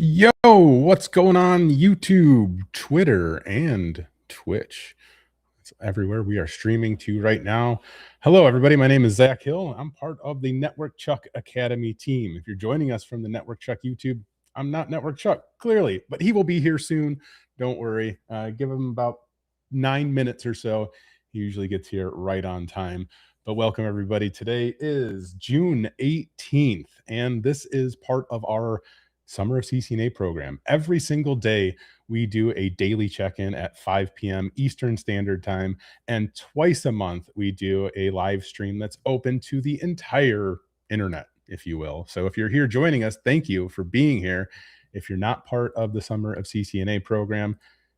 Yo, what's going on YouTube, Twitter, and Twitch? It's everywhere we are streaming to right now. Hello, everybody. My name is Zach Hill. I'm part of the Network Chuck Academy team. If you're joining us from the Network Chuck YouTube, I'm not Network Chuck, clearly, but he will be here soon. Don't worry. Give him about 9 minutes or so. He usually gets here right on time. But welcome, everybody. Today is June 18th, and this is part of our Summer of CCNA program. Every single day, we do a daily check-in at 5 p.m. Eastern Standard Time, and twice a month, we do a live stream that's open to the entire internet, if you will. So if you're here joining us, thank you for being here. If you're not part of the Summer of CCNA program,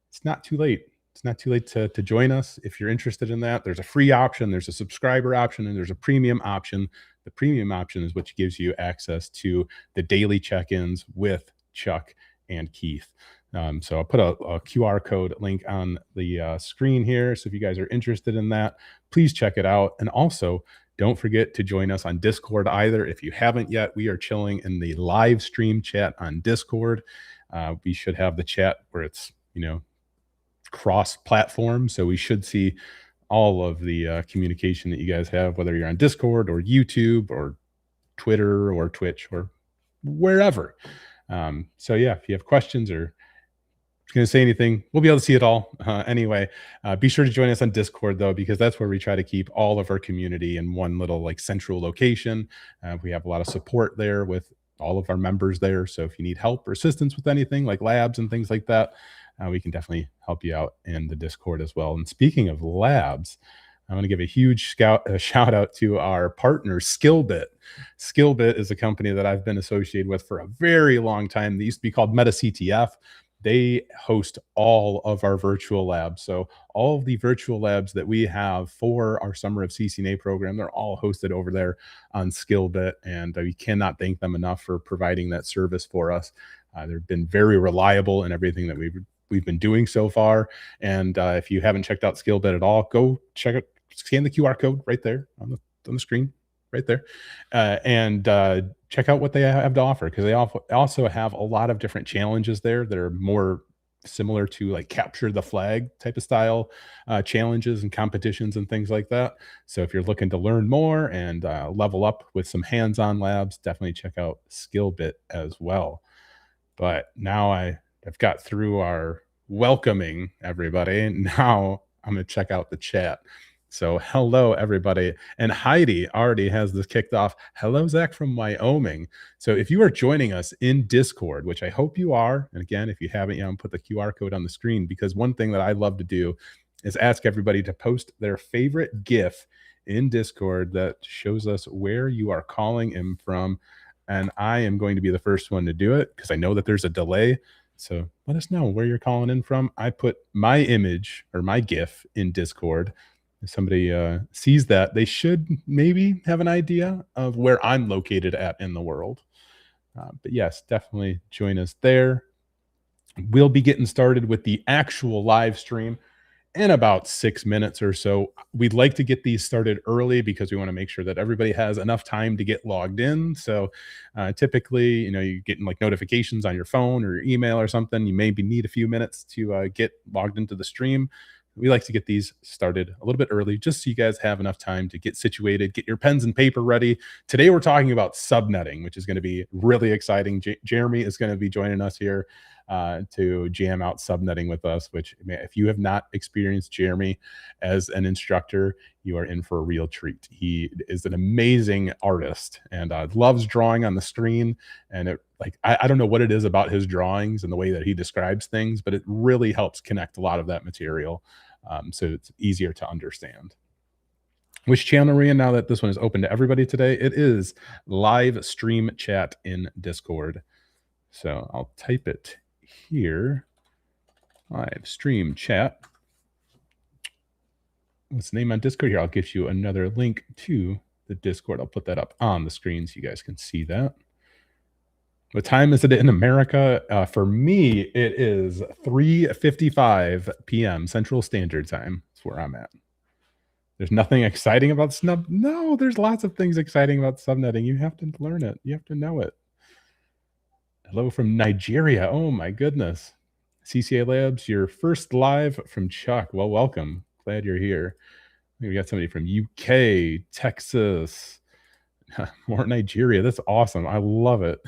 it's not too late. It's not too late to join us. If you're interested in that, there's a free option, there's a subscriber option, and there's a premium option. The premium option is what gives you access to the daily check-ins with Chuck and Keith. So I'll put a QR code link on the screen here. So if you guys are interested in that, please check it out. And also, don't forget to join us on Discord either. If you haven't yet, we are chilling in the live stream chat on Discord. We should have the chat where it's, cross-platform. So we should see all of the communication that you guys have, whether you're on Discord or YouTube or Twitter or Twitch or wherever. So yeah, if you have questions or going to say anything, we'll be able to see it all. Anyway, be sure to join us on Discord though, because that's where we try to keep all of our community in one little central location. We have a lot of support there with all of our members there. So if you need help or assistance with anything like labs and things like that, we can definitely help you out in the Discord as well. And speaking of labs, I want to give a huge shout out to our partner, Skillbit. Skillbit is a company that I've been associated with for a very long time. They used to be called MetaCTF. They host all of our virtual labs. So all of the virtual labs that we have for our Summer of CCNA program, they're all hosted over there on Skillbit. And we cannot thank them enough for providing that service for us. They've been very reliable in everything that we've been doing so far. And if you haven't checked out Skillbit at all, go check it. Scan the QR code right there on the screen, right there, and check out what they have to offer, because they also have a lot of different challenges there that are more similar to like capture the flag type of style challenges and competitions and things like that. So if you're looking to learn more and level up with some hands-on labs, definitely check out Skillbit as well. But now I've got through our welcoming everybody. Now I'm going to check out the chat. So hello, everybody. And Heidi already has this kicked off. Hello, Zach from Wyoming. So if you are joining us in Discord, which I hope you are, and again, if you haven't yet, put the QR code on the screen, because one thing that I love to do is ask everybody to post their favorite GIF in Discord that shows us where you are calling in from. And I am going to be the first one to do it because I know that there's a delay. So let us know where you're calling in from. I put my image or my GIF in Discord. If somebody sees that, they should maybe have an idea of where I'm located at in the world. But yes, definitely join us there. We'll be getting started with the actual live stream in about 6 minutes or so. We'd like to get these started early because we want to make sure that everybody has enough time to get logged in. So typically, you're getting like notifications on your phone or your email or something. You maybe need a few minutes to get logged into the stream. We like to get these started a little bit early just so you guys have enough time to get situated, get your pens and paper ready. Today, we're talking about subnetting, which is going to be really exciting. Jeremy is going to be joining us here to jam out subnetting with us, which, if you have not experienced Jeremy as an instructor, you are in for a real treat. He is an amazing artist and loves drawing on the screen. And I don't know what it is about his drawings and the way that he describes things, but it really helps connect a lot of that material. So it's easier to understand. Which channel are we in now that this one is open to everybody today? It is live stream chat in Discord. So I'll type it here. Live stream chat. What's the name on Discord here? I'll give you another link to the Discord. I'll put that up on the screen so you guys can see that. What time is it in America? For me, it is 3:55 p.m. Central Standard Time. That's where I'm at. There's nothing exciting about snub. No, there's lots of things exciting about subnetting. You have to learn it. You have to know it. Hello from Nigeria. Oh my goodness. CCA Labs, your first live from Chuck. Well, welcome. Glad you're here. We got somebody from UK, Texas, more Nigeria. That's awesome. I love it.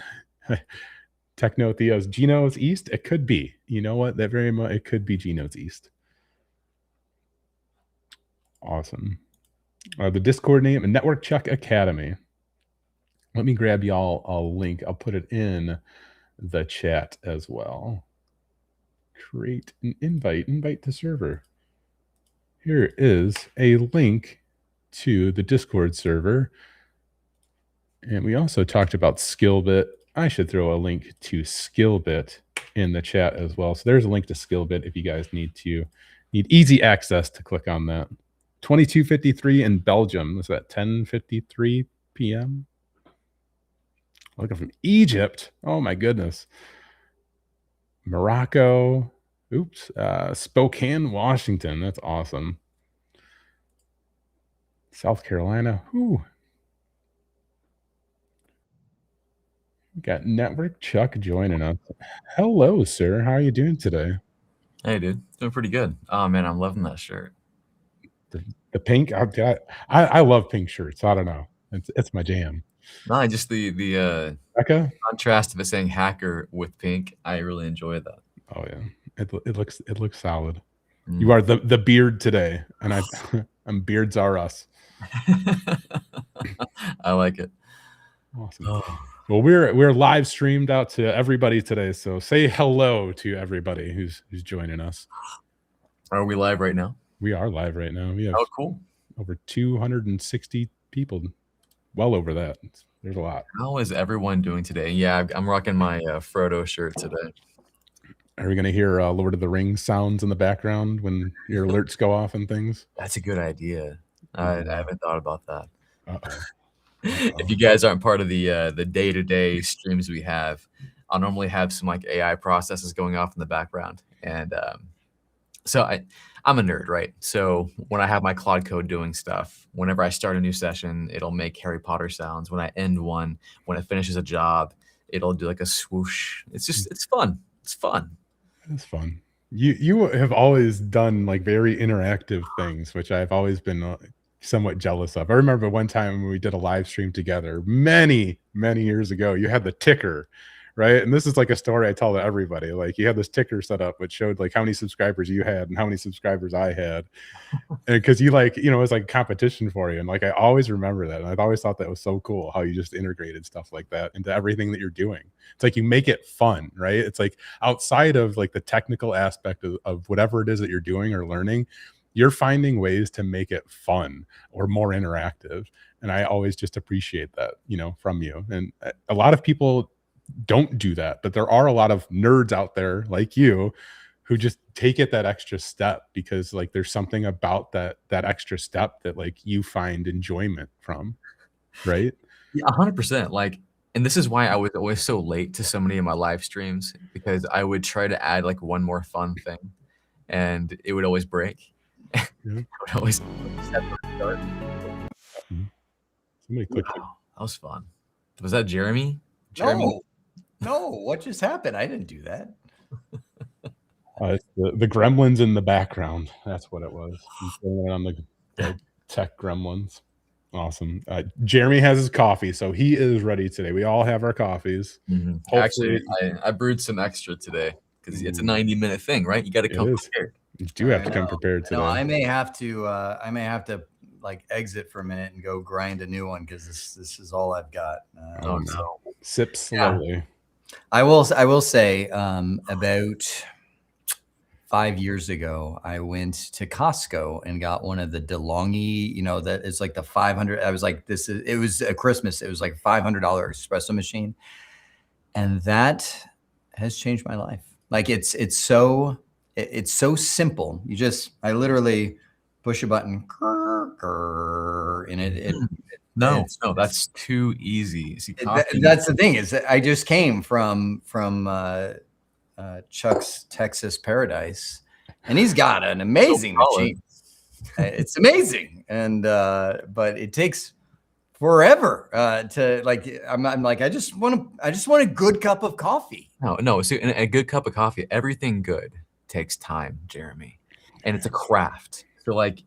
Techno Theo's Geno's East. It could be. You know what? That very much. It could be Geno's East. Awesome. The Discord name, Network Chuck Academy. Let me grab y'all a link. I'll put it in the chat as well. Create an invite to server. Here is a link to the Discord server. And we also talked about Skillbit. I should throw a link to Skillbit in the chat as well. So there's a link to Skillbit if you guys need easy access to click on that. 22:53 in Belgium. Is that 10:53 p.m.? Looking from Egypt. Oh my goodness. Morocco. Oops. Spokane, Washington. That's awesome. South Carolina. Whew. We got Network Chuck joining us. Hello, sir. How are you doing today? Hey, dude. Doing pretty good. Oh, man, I'm loving that shirt. The pink. I love pink shirts. I don't know. It's my jam. No, just the contrast of it saying hacker with pink. I really enjoy that. Oh yeah, it looks solid. You are the beard today, and I'm beards are us. I like it. Awesome. Oh. Well, we're live streamed out to everybody today, so say hello to everybody who's joining us. Are we live right now? We are live right now. We have cool. Over 260 people. Well over that. There's a lot. How is everyone doing today? Yeah, I'm rocking my Frodo shirt today. Are we going to hear Lord of the Rings sounds in the background when your alerts go off and things? That's a good idea. I haven't thought about that. If you guys aren't part of the day-to-day streams we have, I'll normally have some like AI processes going off in the background. And so I'm a nerd, right? So when I have my Claude Code doing stuff, whenever I start a new session, it'll make Harry Potter sounds. When I end one, when it finishes a job, it'll do like a swoosh. It's fun. It's fun. It's fun. You have always done like very interactive things, which I've always been somewhat jealous of. I remember one time when we did a live stream together many years ago, you had the ticker, right? And this is like a story I tell to everybody. Like you had this ticker set up which showed like how many subscribers you had and how many subscribers I had. And because you like, it was like a competition for you. And like I always remember that. And I've always thought that was so cool how you just integrated stuff like that into everything that you're doing. It's like you make it fun, right? It's like outside of like the technical aspect of whatever it is that you're doing or learning, you're finding ways to make it fun or more interactive. And I always just appreciate that, from you. And a lot of people don't do that, but there are a lot of nerds out there like you who just take it that extra step because like there's something about that extra step that like you find enjoyment from, right? Yeah, 100%. Like, and this is why I was always so late to so many of my live streams, because I would try to add like one more fun thing and it would always break. Yeah. I would always start. Somebody clicked. Wow, that was fun. Was that Jeremy? No, what just happened? I didn't do that. It's the gremlins in the background. That's what it was. On the tech gremlins. Awesome. Jeremy has his coffee, so he is ready today. We all have our coffees. Mm-hmm. Actually, I brewed some extra today because it's a 90-minute thing, right? You got to come prepared. You do have to come prepared today. No, I may have to like exit for a minute and go grind a new one because this is all I've got. So sip slowly. Yeah. I will say about 5 years ago, I went to Costco and got one of the DeLonghi, that is like the 500. I was like, it was a Christmas. It was like $500 espresso machine. And that has changed my life. Like it's so simple. I literally push a button and it No, that's too easy. See, that's the thing is that I just came from Chuck's Texas Paradise, and he's got an amazing machine. It's amazing, and but it takes forever to like, I'm like, I just want a good cup of coffee. No. See, a good cup of coffee, everything good takes time, Jeremy, and it's a craft. So like,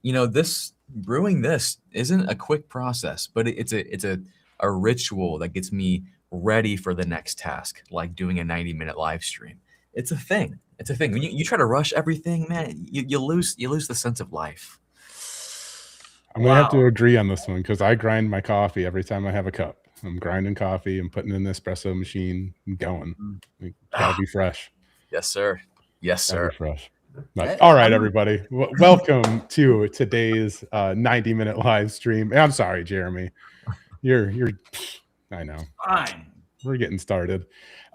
brewing this isn't a quick process, but it's a ritual that gets me ready for the next task, like doing a 90-minute live stream. It's a thing. It's a thing. When you try to rush everything, man, you lose the sense of life. I'm gonna have to agree on this one because I grind my coffee every time I have a cup. I'm grinding coffee and putting it in the espresso machine and going. It's gotta be fresh. Yes, sir. Yes, Gotta sir. be fresh. But, all right, everybody. Welcome to today's 90-minute live stream. I'm sorry, Jeremy. You're I know. Fine. We're getting started.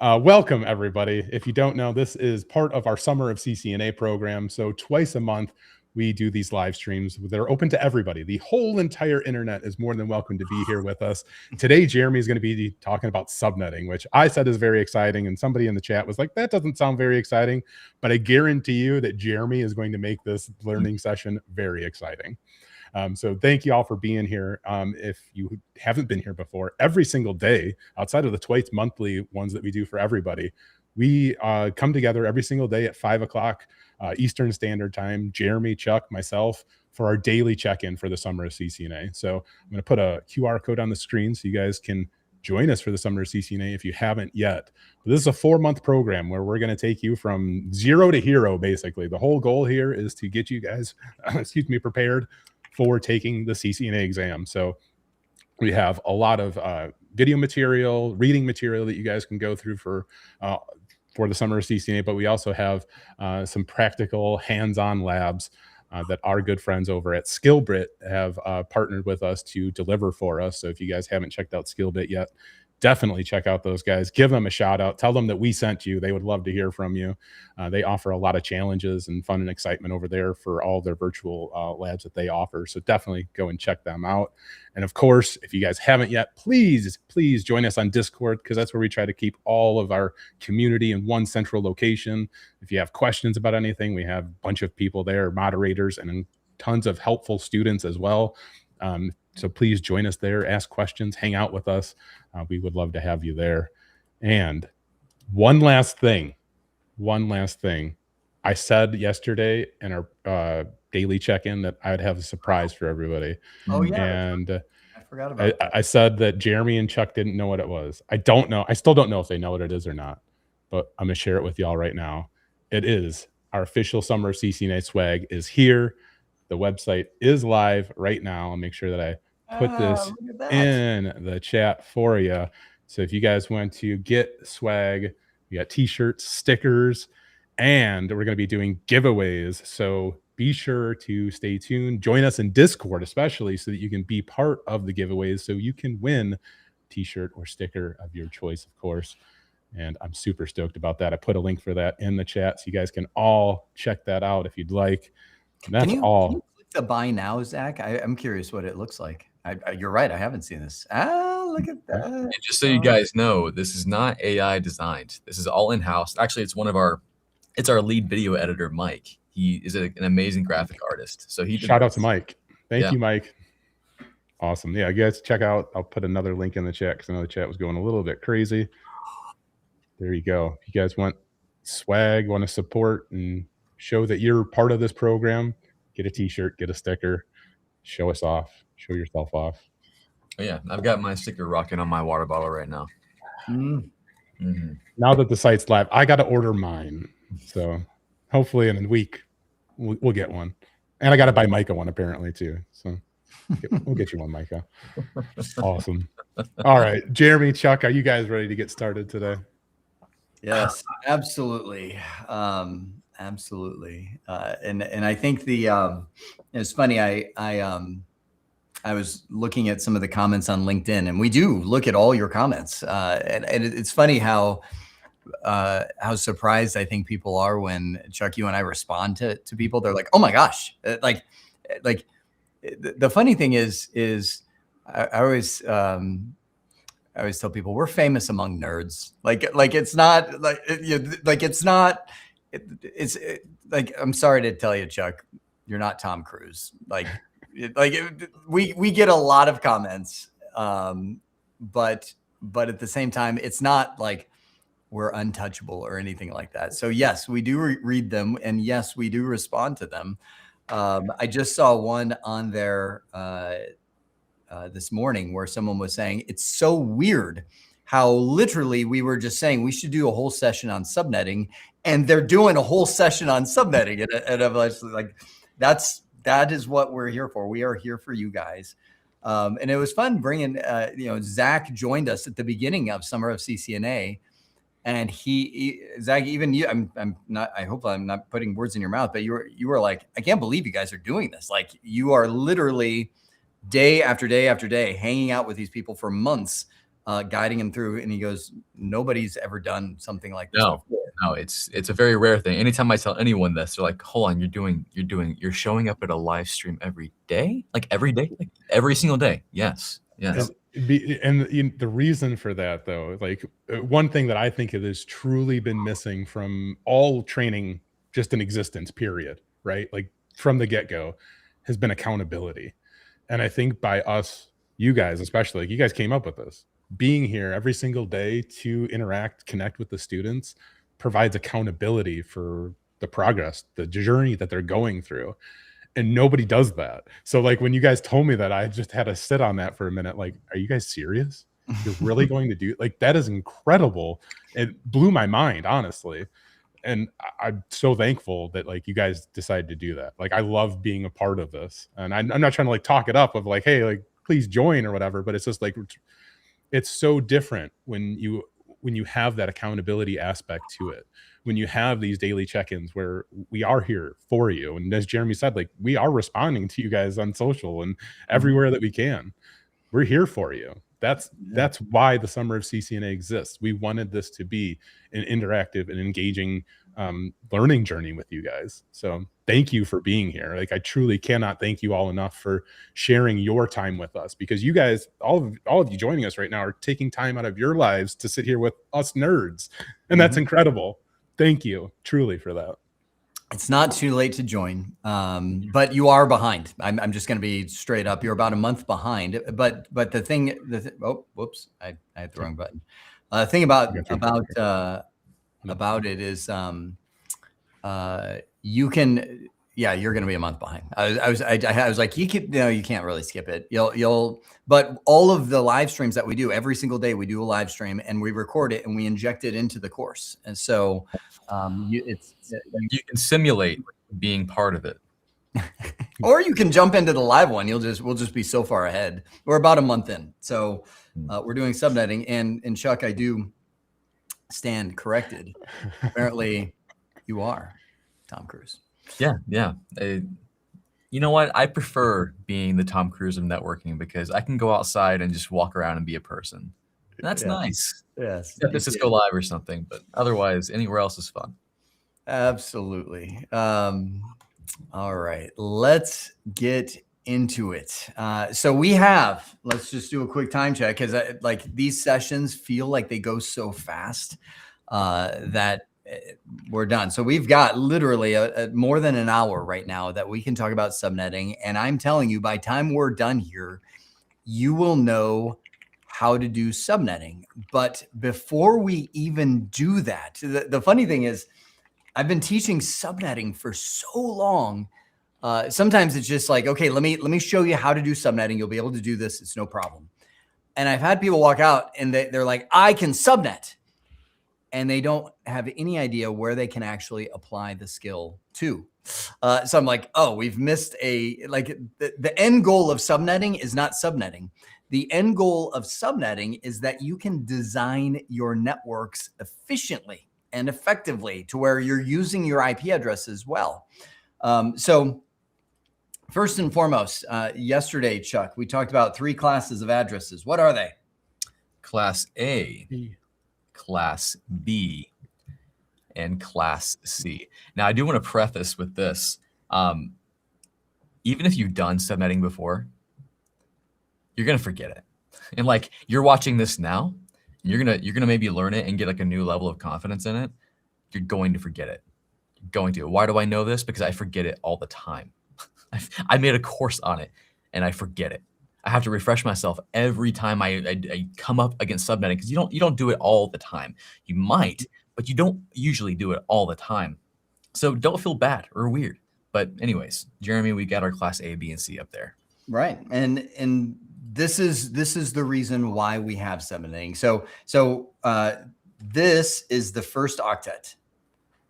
Welcome, everybody. If you don't know, this is part of our Summer of CCNA program. So twice a month, we do these live streams. They're open to everybody. The whole entire internet is more than welcome to be here with us. Today, Jeremy is going to be talking about subnetting, which I said is very exciting. And somebody in the chat was like, that doesn't sound very exciting. But I guarantee you that Jeremy is going to make this learning session very exciting. So thank you all for being here. If you haven't been here before, every single day, outside of the twice monthly ones that we do for everybody, we come together every single day at 5 o'clock Eastern Standard Time, Jeremy, Chuck, myself, for our daily check-in for the Summer of CCNA. So I'm going to put a QR code on the screen so you guys can join us for the Summer of CCNA if you haven't yet. But this is a 4-month program where we're going to take you from zero to hero, basically. The whole goal here is to get you guys, prepared for taking the CCNA exam. So we have a lot of video material, reading material that you guys can go through for the Summer of CCNA, but we also have some practical hands-on labs that our good friends over at SkillBit have partnered with us to deliver for us. So if you guys haven't checked out SkillBit yet, definitely check out those guys. Give them a shout out. Tell them that we sent you. They would love to hear from you. They offer a lot of challenges and fun and excitement over there for all their virtual labs that they offer. So definitely go and check them out. And of course, if you guys haven't yet, please join us on Discord, because that's where we try to keep all of our community in one central location. If you have questions about anything, we have a bunch of people there, moderators, and tons of helpful students as well. So please join us there, ask questions, hang out with us. We would love to have you there. And one last thing. I said yesterday in our daily check-in that I'd have a surprise for everybody. Oh, yeah. And I forgot about that. I said that Jeremy and Chuck didn't know what it was. I don't know. I still don't know if they know what it is or not, but I'm going to share it with y'all right now. It is our official Summer of CCNA swag is here. The website is live right now. I'll make sure that I put this in the chat for you. So if you guys want to get swag, we got t-shirts, stickers, and we're going to be doing giveaways. So be sure to stay tuned. Join us in Discord, especially, so that you can be part of the giveaways, so you can win a t-shirt or sticker of your choice, of course. And I'm super stoked about that. I put a link for that in the chat, so you guys can all check that out if you'd like. And that's all. Can you click the buy now, Zach? I'm curious what it looks like. You're right. I haven't seen this. Look at that. And just so you guys know, this is not AI designed. This is all in-house. Actually, it's our lead video editor, Mike. He is an amazing graphic artist. So shout out to Mike. Thank you, Mike. Awesome. Yeah, you guys check out. I'll put another link in the chat because I know the chat was going a little bit crazy. There you go. If you guys want swag, want to support and show that you're part of this program, get a t-shirt, get a sticker, show us off, show yourself off. Oh, yeah, I've got my sticker rocking on my water bottle right now. Mm-hmm. Now that the site's live, I got to order mine. So hopefully in a week we'll get one. And I got to buy Micah one apparently too. So we'll get you one, Micah. Awesome. All right, Jeremy, Chuck, are you guys ready to get started today? Yes, absolutely. Absolutely. And I think it's funny. I was looking at some of the comments on LinkedIn, and we do look at all your comments. And it's funny how surprised I think people are when, Chuck, you and I respond to people. They're like, oh my gosh. Like the funny thing is I always tell people we're famous among nerds. It's not like, it's like, I'm sorry to tell you, Chuck, you're not Tom Cruise. We get a lot of comments But at the same time, it's not like we're untouchable or anything like that. So yes, we do read them, and yes, we do respond to them. I just saw one on there this morning where someone was saying it's so weird how literally we were just saying we should do a whole session on subnetting, and they're doing a whole session on subnetting, and I'm like, that is what we're here for. We are here for you guys. And it was fun bringing, Zach joined us at the beginning of Sumer of CCNA, and Zach, even you, I'm not, I hope I'm not putting words in your mouth, but you were like, I can't believe you guys are doing this. Like, you are literally day after day after day hanging out with these people for months, guiding them through. And he goes, nobody's ever done something like this before. No, it's a very rare thing. Anytime I tell anyone this, they're like, hold on, you're showing up at a live stream every day? Like every day? Like every single day? Yes. And the reason for that, though, like one thing that I think it has truly been missing from all training just in existence, period, right? Like from the get-go, has been accountability. And I think by us, you guys, especially, like you guys came up with this, being here every single day to interact, connect with the students provides accountability for the progress, the journey that they're going through. And nobody does that. So like when you guys told me that, I just had to sit on that for a minute. Like, are you guys serious? You're really going to do like that? Is incredible. It blew my mind, honestly. And I'm so thankful that like you guys decided to do that. Like, I love being a part of this, and I'm not trying to like talk it up of like, hey, like please join or whatever, but it's just like, it's so different when you have that accountability aspect to it, when you have these daily check-ins where we are here for you. And as Jeremy said, like we are responding to you guys on social and everywhere that we can. We're here for you. That's why the Sumer of CCNA exists. We wanted this to be an interactive and engaging learning journey with you guys. So thank you for being here. Like I truly cannot thank you all enough for sharing your time with us, because you guys, all of you joining us right now, are taking time out of your lives to sit here with us nerds. And that's incredible. Thank you truly for that. It's not too late to join, but you are behind. I'm just going to be straight up. You're about a month behind. But the thing, oh, whoops, I hit the wrong button. The thing about it is, you can, you're going to be a month behind. I was like, you can't really skip it. But all of the live streams that we do every single day, we do a live stream and we record it and we inject it into the course. And so, you can simulate being part of it, or you can jump into the live one. We'll just be so far ahead. We're about a month in, so we're doing subnetting. And Chuck, I do stand corrected. Apparently, you are Tom Cruise. Yeah. You know what? I prefer being the Tom Cruise of networking because I can go outside and just walk around and be a person. And that's nice. Yes. Except this is Cisco Live or something, but otherwise, anywhere else is fun. Absolutely. All right, let's get into it. So let's just do a quick time check, because like these sessions feel like they go so fast that we're done. So we've got literally more than an hour right now that we can talk about subnetting. And I'm telling you, by the time we're done here, you will know how to do subnetting. But before we even do that, the funny thing is, I've been teaching subnetting for so long. Sometimes it's just like, okay, let me show you how to do subnetting. You'll be able to do this. It's no problem. And I've had people walk out and they're like, I can subnet. And they don't have any idea where they can actually apply the skill to. So I'm like, oh, we've missed the end goal of subnetting is not subnetting. The end goal of subnetting is that you can design your networks efficiently and effectively to where you're using your IP address as well. So first and foremost, yesterday, Chuck, we talked about 3 classes of addresses. What are they? Class A, Class B, and Class C. Now, I do want to preface with this. Even if you've done subnetting before, you're going to forget it. And like you're watching this now, you're gonna maybe learn it and get like a new level of confidence in it. You're going to forget it. You're going to. Why do I know this? Because I forget it all the time. I made a course on it and I forget it. I have to refresh myself every time I come up against subnetting, because you don't do it all the time. You might, but you don't usually do it all the time. So don't feel bad or weird. But anyways, Jeremy, we got our class A, B, and C up there. Right. And this is the reason why we have subnetting. So this is the first octet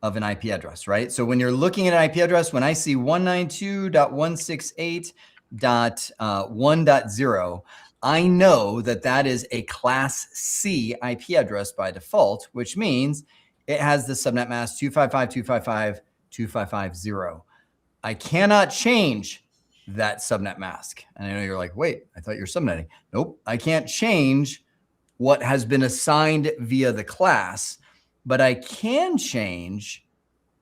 of an IP address, right? So when you're looking at an IP address, when I see 192.168.1.0, I know that that is a class C IP address by default, which means it has the subnet mask 255.255.255.0. I cannot change that subnet mask. And I know you're like, wait, I thought you were subnetting. Nope, I can't change what has been assigned via the class, but I can change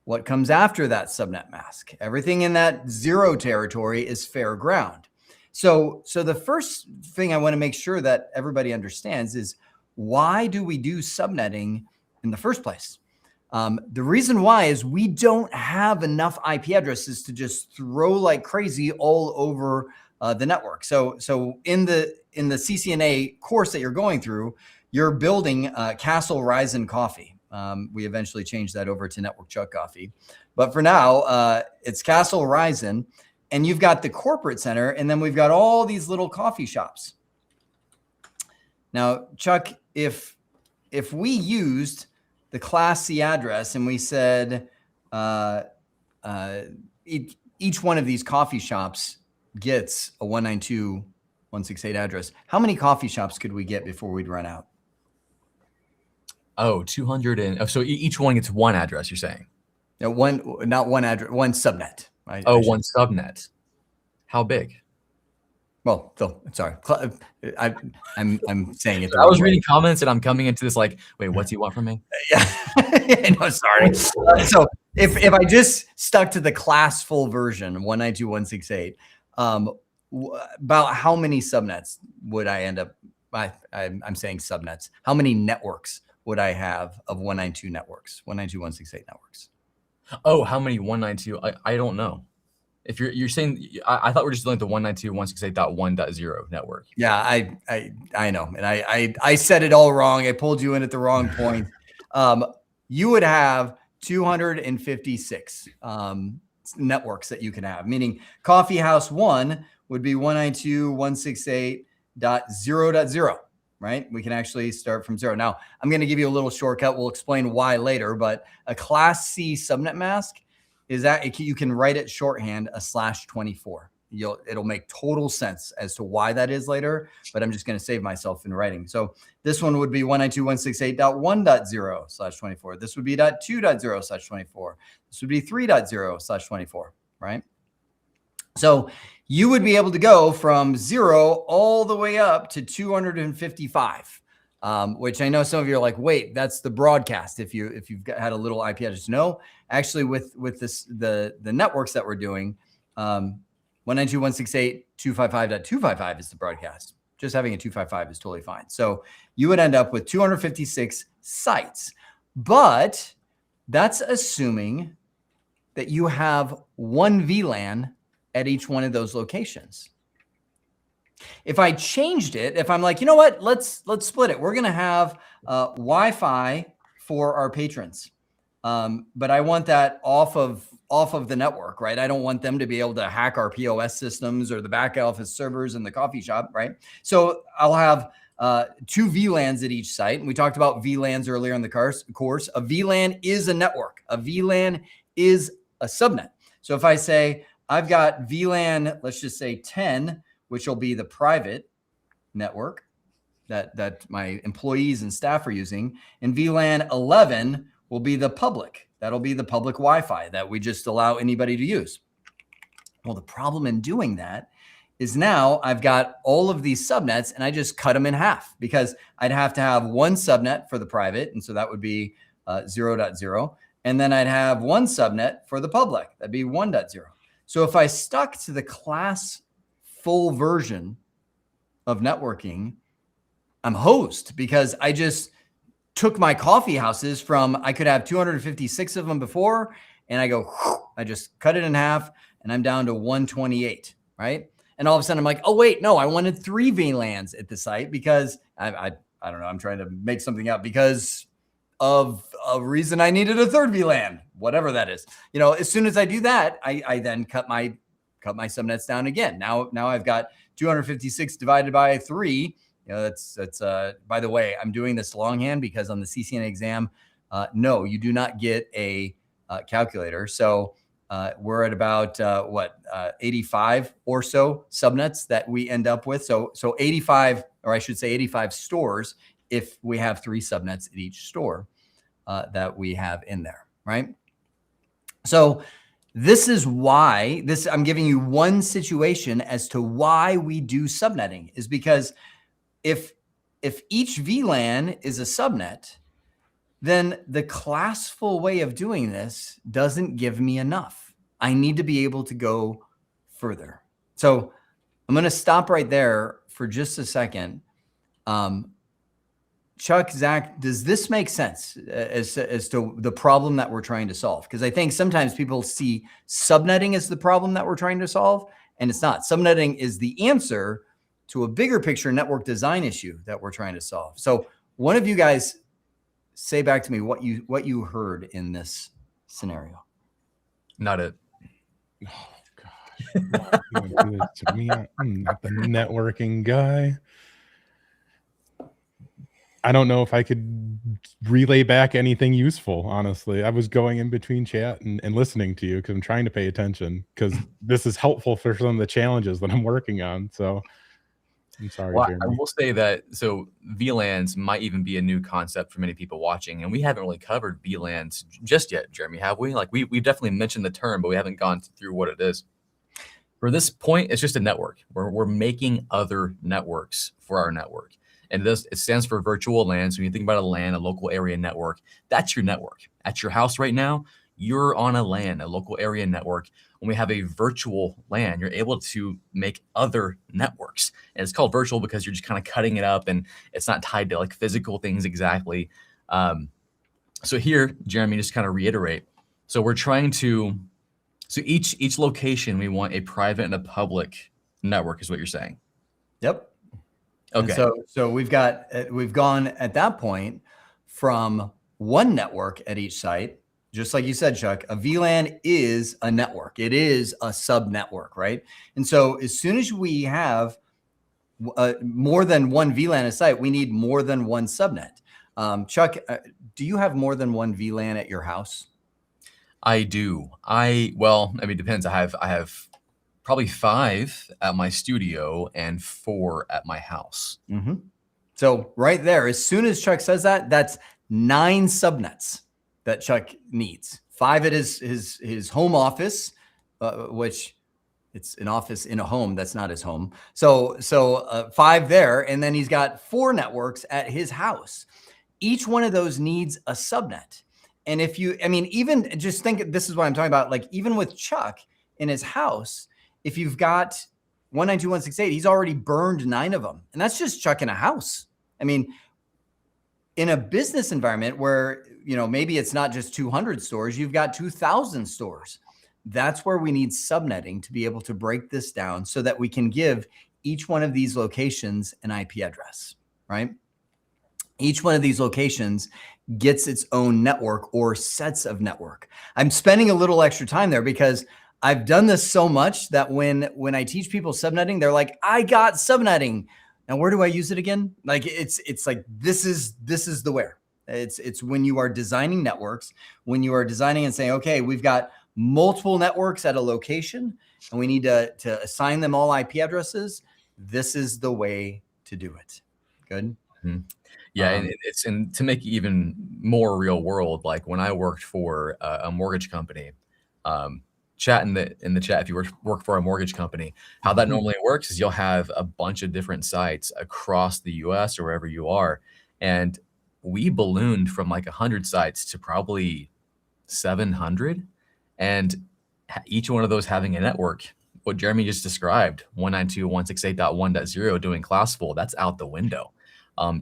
what comes after that subnet mask. Everything in that 0 territory is fair ground. So the first thing I want to make sure that everybody understands is, why do we do subnetting in the first place? The reason why is we don't have enough IP addresses to just throw like crazy all over the network. So in the CCNA course that you're going through, you're building Castle Ryzen Coffee. We eventually changed that over to Network Chuck Coffee. But for now, it's Castle Ryzen, and you've got the corporate center, and then we've got all these little coffee shops. Now, Chuck, if we used the Class C address and we said each one of these coffee shops gets a 192.168 address, how many coffee shops could we get before we'd run out? Oh, 200 and so each one gets one address, you're saying? No, not one address, one subnet. One subnet. How big? Well, Phil, sorry, I'm saying it. I was reading comments and I'm coming into this like, wait, what's he want from me? Yeah, no, sorry. So if I just stuck to the class full version, 192.168, about how many subnets would I end up? I'm saying subnets. How many networks would I have of 192 networks, 192.168 networks? Oh, how many 192? I don't know. If you're saying, I thought we're just doing the 192.168.1.0 network. Yeah, I know, and I said it all wrong. I pulled you in at the wrong point. You would have 256 networks that you can have, meaning Coffee House 1 would be 192.168.0.0. Right? We can actually start from 0. Now, I'm going to give you a little shortcut. We'll explain why later, but a Class C subnet mask is that you can write it shorthand a /24. It'll make total sense as to why that is later, but I'm just going to save myself in writing. So this one would be 192.168.1.0/24. This would be .2.0/24. This would be 3.0/24, right? So you would be able to go from 0 all the way up to 255, which I know some of you are like, wait, that's the broadcast. If you've had a little IP address, no, actually with this the networks that we're doing, 192.168.255.255 is the broadcast. Just having a 255 is totally fine. So you would end up with 256 sites, but that's assuming that you have one VLAN at each one of those locations. If I changed it, if I'm like, you know what, let's split it. We're going to have Wi-Fi for our patrons, but I want that off of the network, right? I don't want them to be able to hack our POS systems or the back office servers in the coffee shop, right? So I'll have 2 VLANs at each site. And we talked about VLANs earlier in the course. A VLAN is a network. A VLAN is a subnet. So if I say I've got VLAN, let's just say 10, which will be the private network that my employees and staff are using, and VLAN 11 will be the public. That'll be the public Wi-Fi that we just allow anybody to use. Well, the problem in doing that is now I've got all of these subnets and I just cut them in half, because I'd have to have one subnet for the private. And so that would be 0.0. And then I'd have one subnet for the public. That'd be 1.0. So if I stuck to the class full version of networking, I'm hosed, because I just took my coffee houses from, I could have 256 of them before, and I just cut it in half and I'm down to 128, right? And all of a sudden I'm like, oh wait, no, I wanted 3 VLANs at the site because I don't know. I'm trying to make something up because of a reason I needed a 3rd VLAN, whatever that is. You know, as soon as I do that, I then cut my subnets down again. Now I've got 256 divided by 3. You know, that's by the way, I'm doing this longhand because on the CCNA exam, no, you do not get a calculator. So we're at about 85 or so subnets that we end up with. So 85, or I should say 85 stores if we have 3 subnets at each store that we have in there, right? So this is why I'm giving you one situation as to why we do subnetting, is because if each VLAN is a subnet, then the classful way of doing this doesn't give me enough. I need to be able to go further. So I'm going to stop right there for just a second. Chuck, Zach, does this make sense as to the problem that we're trying to solve? Because I think sometimes people see subnetting as the problem that we're trying to solve, and it's not. Subnetting is the answer to a bigger picture network design issue that we're trying to solve. So one of you guys say back to me what you heard in this scenario. Not it. Oh gosh, why are you gonna do this to me? I'm not the networking guy. I don't know if I could relay back anything useful, honestly. I was going in between chat and listening to you because I'm trying to pay attention, because this is helpful for some of the challenges that I'm working on. So I'm sorry, Well, Jeremy. I will say that, so VLANs might even be a new concept for many people watching, and we haven't really covered VLANs just yet, Jeremy, have we? Like we've definitely mentioned the term, but we haven't gone through what it is. For this point, it's just a network. We're making other networks for our network. And it stands for virtual LAN. So when you think about a LAN, a local area network, that's your network. At your house right now, you're on a LAN, a local area network. When we have a virtual LAN, you're able to make other networks. And it's called virtual because you're just kind of cutting it up and it's not tied to like physical things exactly. So here, Jeremy, just kind of reiterate. So we're trying to, so each location, we want a private and a public network is what you're saying. Yep. Okay. And so we've gone at that point from one network at each site, just like you said, Chuck. A VLAN is a network. It is a sub network, right? And so as soon as we have more than one VLAN at a site, we need more than one subnet. Chuck, do you have more than one VLAN at your house? I do. Well, I mean, it depends. I have probably 5 at my studio and 4 at my house. Mm-hmm. So right there, as soon as Chuck says that, that's 9 subnets that Chuck needs. 5 at his home office, which it's an office in a home. That's not his home. So 5 there. And then he's got 4 networks at his house. Each one of those needs a subnet. And even just think, this is what I'm talking about. Like even with Chuck in his house, if you've got 192.168, he's already burned 9 of them. And that's just Chuck in a house. I mean, in a business environment where, maybe it's not just 200 stores, you've got 2,000 stores. That's where we need subnetting to be able to break this down so that we can give each one of these locations an IP address, right? Each one of these locations gets its own network or sets of network. I'm spending a little extra time there because I've done this so much that when I teach people subnetting, they're like, I got subnetting. Now, where do I use it again? Like it's like, this is the where. It's when you are designing networks, when you are designing and saying, okay, we've got multiple networks at a location and we need to assign them all IP addresses. This is the way to do it. Good. Mm-hmm. Yeah, and to make it even more real world, like when I worked for a mortgage company, chat in the chat if you work for a mortgage company, how that normally works is you'll have a bunch of different sites across the US or wherever you are. And we ballooned from like 100 sites to probably 700. And each one of those having a network, what Jeremy just described, 192.168.1.0 doing classful, that's out the window.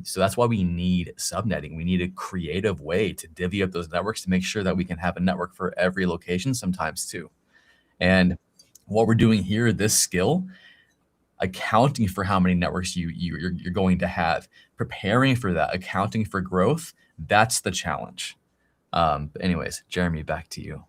So that's why we need subnetting. We need a creative way to divvy up those networks to make sure that we can have a network for every location sometimes too. And what we're doing here, this skill, accounting for how many networks you're going to have, preparing for that, accounting for growth. That's the challenge. But anyways, Jeremy, back to you.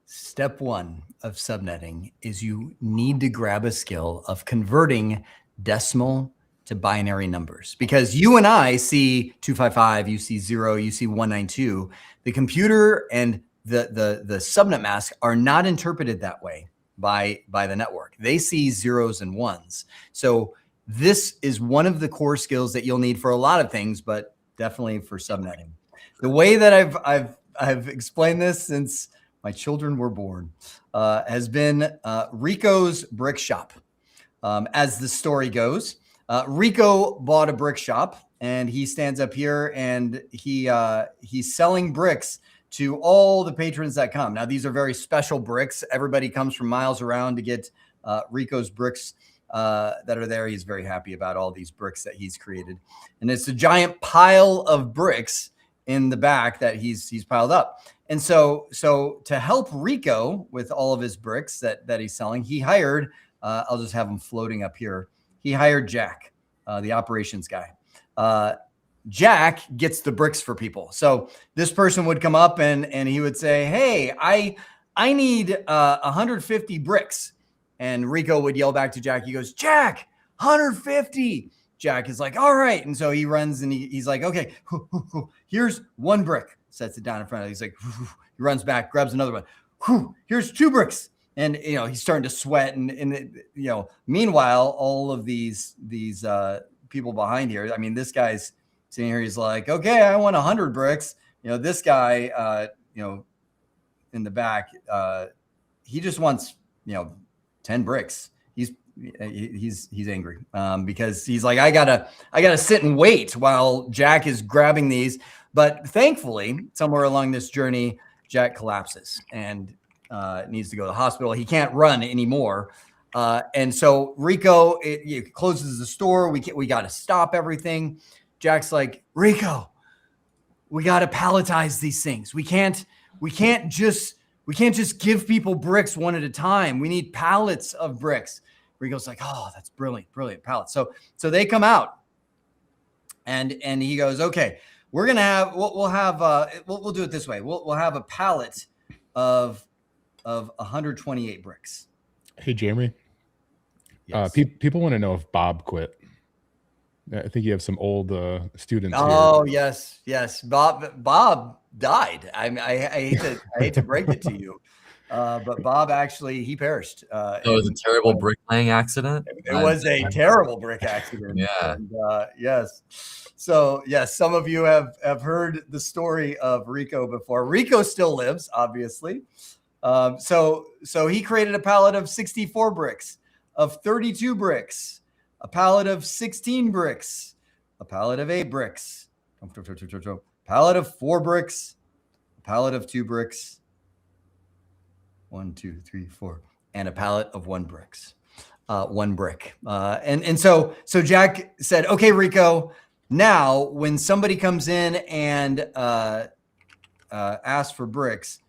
Step one of subnetting is you need to grab a skill of converting decimal to binary numbers, because you and I see 255, you see 0, you see 192. The computer and the subnet mask are not interpreted that way by the network. They see zeros and ones. So this is one of the core skills that you'll need for a lot of things, but definitely for subnetting. The way that I've explained this since my children were born has been Rico's Brick Shop. As the story goes, Rico bought a brick shop, and he stands up here and he's selling bricks to all the patrons that come. Now, these are very special bricks. Everybody comes from miles around to get Rico's bricks that are there. He's very happy about all these bricks that he's created. And it's a giant pile of bricks in the back that he's piled up. And so to help Rico with all of his bricks that he's selling, he hired, I'll just have him floating up here. He hired Jack, the operations guy. Jack gets the bricks for people. So this person would come up and he would say, hey, I need 150 bricks. And Rico would yell back to Jack. He goes, Jack, 150. Jack is like, all right. And so he runs and he's like, okay, here's one brick, sets it down in front of him. He's like, he runs back, grabs another one. Here's 2 bricks. And, he's starting to sweat. And meanwhile, all of these people behind here, I mean, this guy's sitting here. He's like, okay, I want 100 bricks. This guy, in the back, he just wants, 10 bricks. He's angry because he's like, I gotta sit and wait while Jack is grabbing these. But thankfully, somewhere along this journey, Jack collapses and needs to go to the hospital. He can't run anymore. And so Rico, it closes the store. We got to stop everything. Jack's like, Rico, we got to palletize these things. We can't just give people bricks one at a time. We need pallets of bricks. Rico's like, oh, that's brilliant pallets. So they come out and he goes, okay, we're going to have, we'll do it this way. We'll have a pallet of 128 bricks. Hey, Jeremy. Yes. People want to know if Bob quit. I think you have some old students. Oh, here. yes. Bob died. I hate to break it to you, but Bob actually he perished. It was a terrible bricklaying accident. It was a terrible brick accident. Yeah. And, yes. So yes, some of you have heard the story of Rico before. Rico still lives, obviously. So he created a pallet of 64 bricks, of 32 bricks, a pallet of 16 bricks, a pallet of 8 bricks, a pallet of 4 bricks, a pallet of 2 bricks, 1, 2, 3, 4, and a pallet of 1 bricks, 1 brick. And so Jack said, okay, Rico, now when somebody comes in and asks for bricks,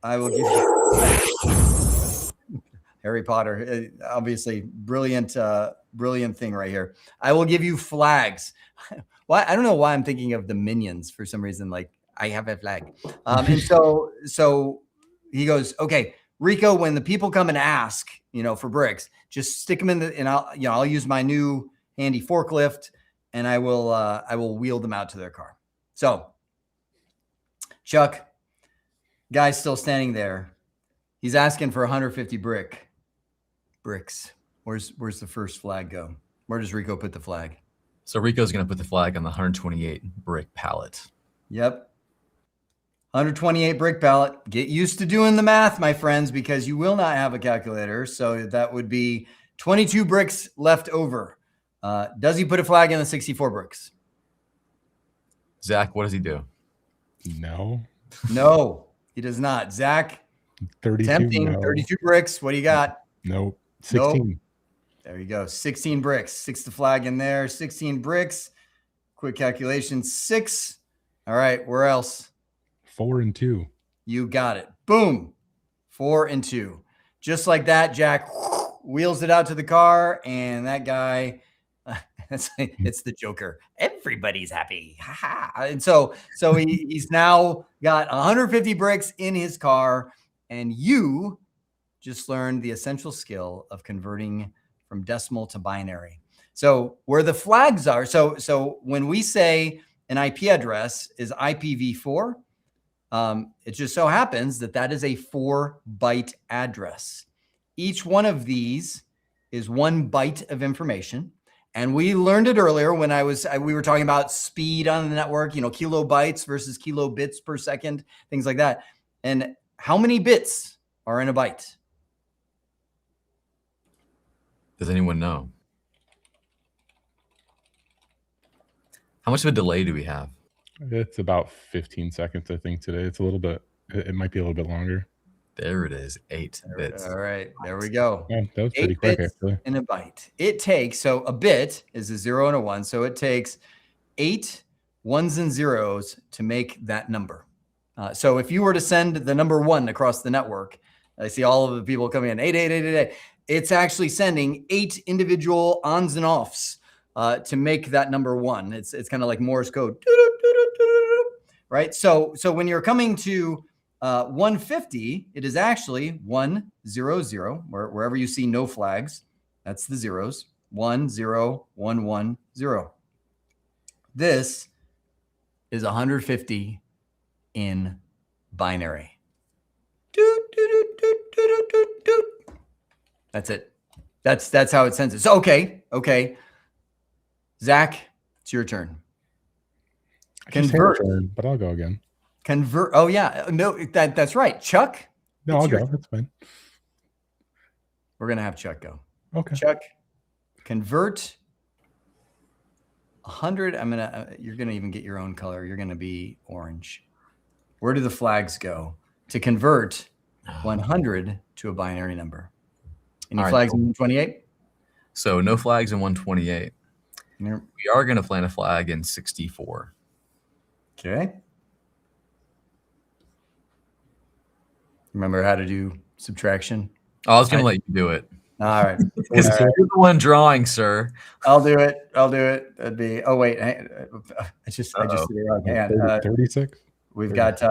I will give you Harry Potter, obviously brilliant thing right here. I will give you flags. Well, I don't know why I'm thinking of the Minions for some reason. Like I have a flag. And so he goes, okay, Rico, when the people come and ask, for bricks, just stick them in and I'll use my new handy forklift and I will wheel them out to their car. So Chuck, guy's still standing there. He's asking for 150 bricks. Where's the first flag go? Where does Rico put the flag? So Rico's going to put the flag on the 128 brick pallet. Yep. 128 brick pallet. Get used to doing the math, my friends, because you will not have a calculator. So that would be 22 bricks left over. Does he put a flag in the 64 bricks? Zach, what does he do? No, he does not. Zach, 32. tempting. No. 32 bricks. What do you got? Nope. 16. Nope. There you go. 16 bricks. 6 the flag in there. 16 bricks. Quick calculation. 6. All right. Where else? 4 and 2. You got it. Boom. 4 and 2. Just like that, Jack wheels it out to the car, and that guy, it's the Joker. Everybody's happy. And so he's now got 150 bricks in his car, and you just learned the essential skill of converting from decimal to binary. So where the flags are, so when we say an IP address is IPv4, it just so happens that is a 4-byte address. Each one of these is 1 byte of information. And we learned it earlier when we were talking about speed on the network, kilobytes versus kilobits per second, things like that. And how many bits are in a byte? Does anyone know? How much of a delay do we have? It's about 15 seconds, I think, today. It's a little bit, it might be a little bit longer. There it is, 8 bits. All right, there we go. Yeah, that was pretty quick, actually. In a byte. It takes, so a bit is a 0 and a 1. So it takes 8 ones and zeros to make that number. So if you were to send the number 1 across the network, I see all of the people coming in, 88888. It's actually sending 8 individual ons and offs to make that number 1. It's kind of like Morse code, right? So when you're coming to 150, it is actually 100, wherever you see no flags, that's the zeros, 1 0 1 1 0. This is 150 in binary. That's it. That's how it sends it. So okay. Zach, it's your turn. Convert, but I'll go again. Convert. Oh yeah, no, that's right. Chuck. No, I'll go. That's fine. We're gonna have Chuck go. Okay. Chuck, convert 100. You're gonna even get your own color. You're gonna be orange. Where do the flags go to convert 100 to a binary number? Any flags in 128? So no flags in 128. Yep. We are gonna plant a flag in 64. Okay. Remember how to do subtraction? Oh, I was gonna let you do it. All right. Because you're the one drawing, sir. I'll do it. That'd be. Oh wait, I just did the wrong hand. 36. We've got.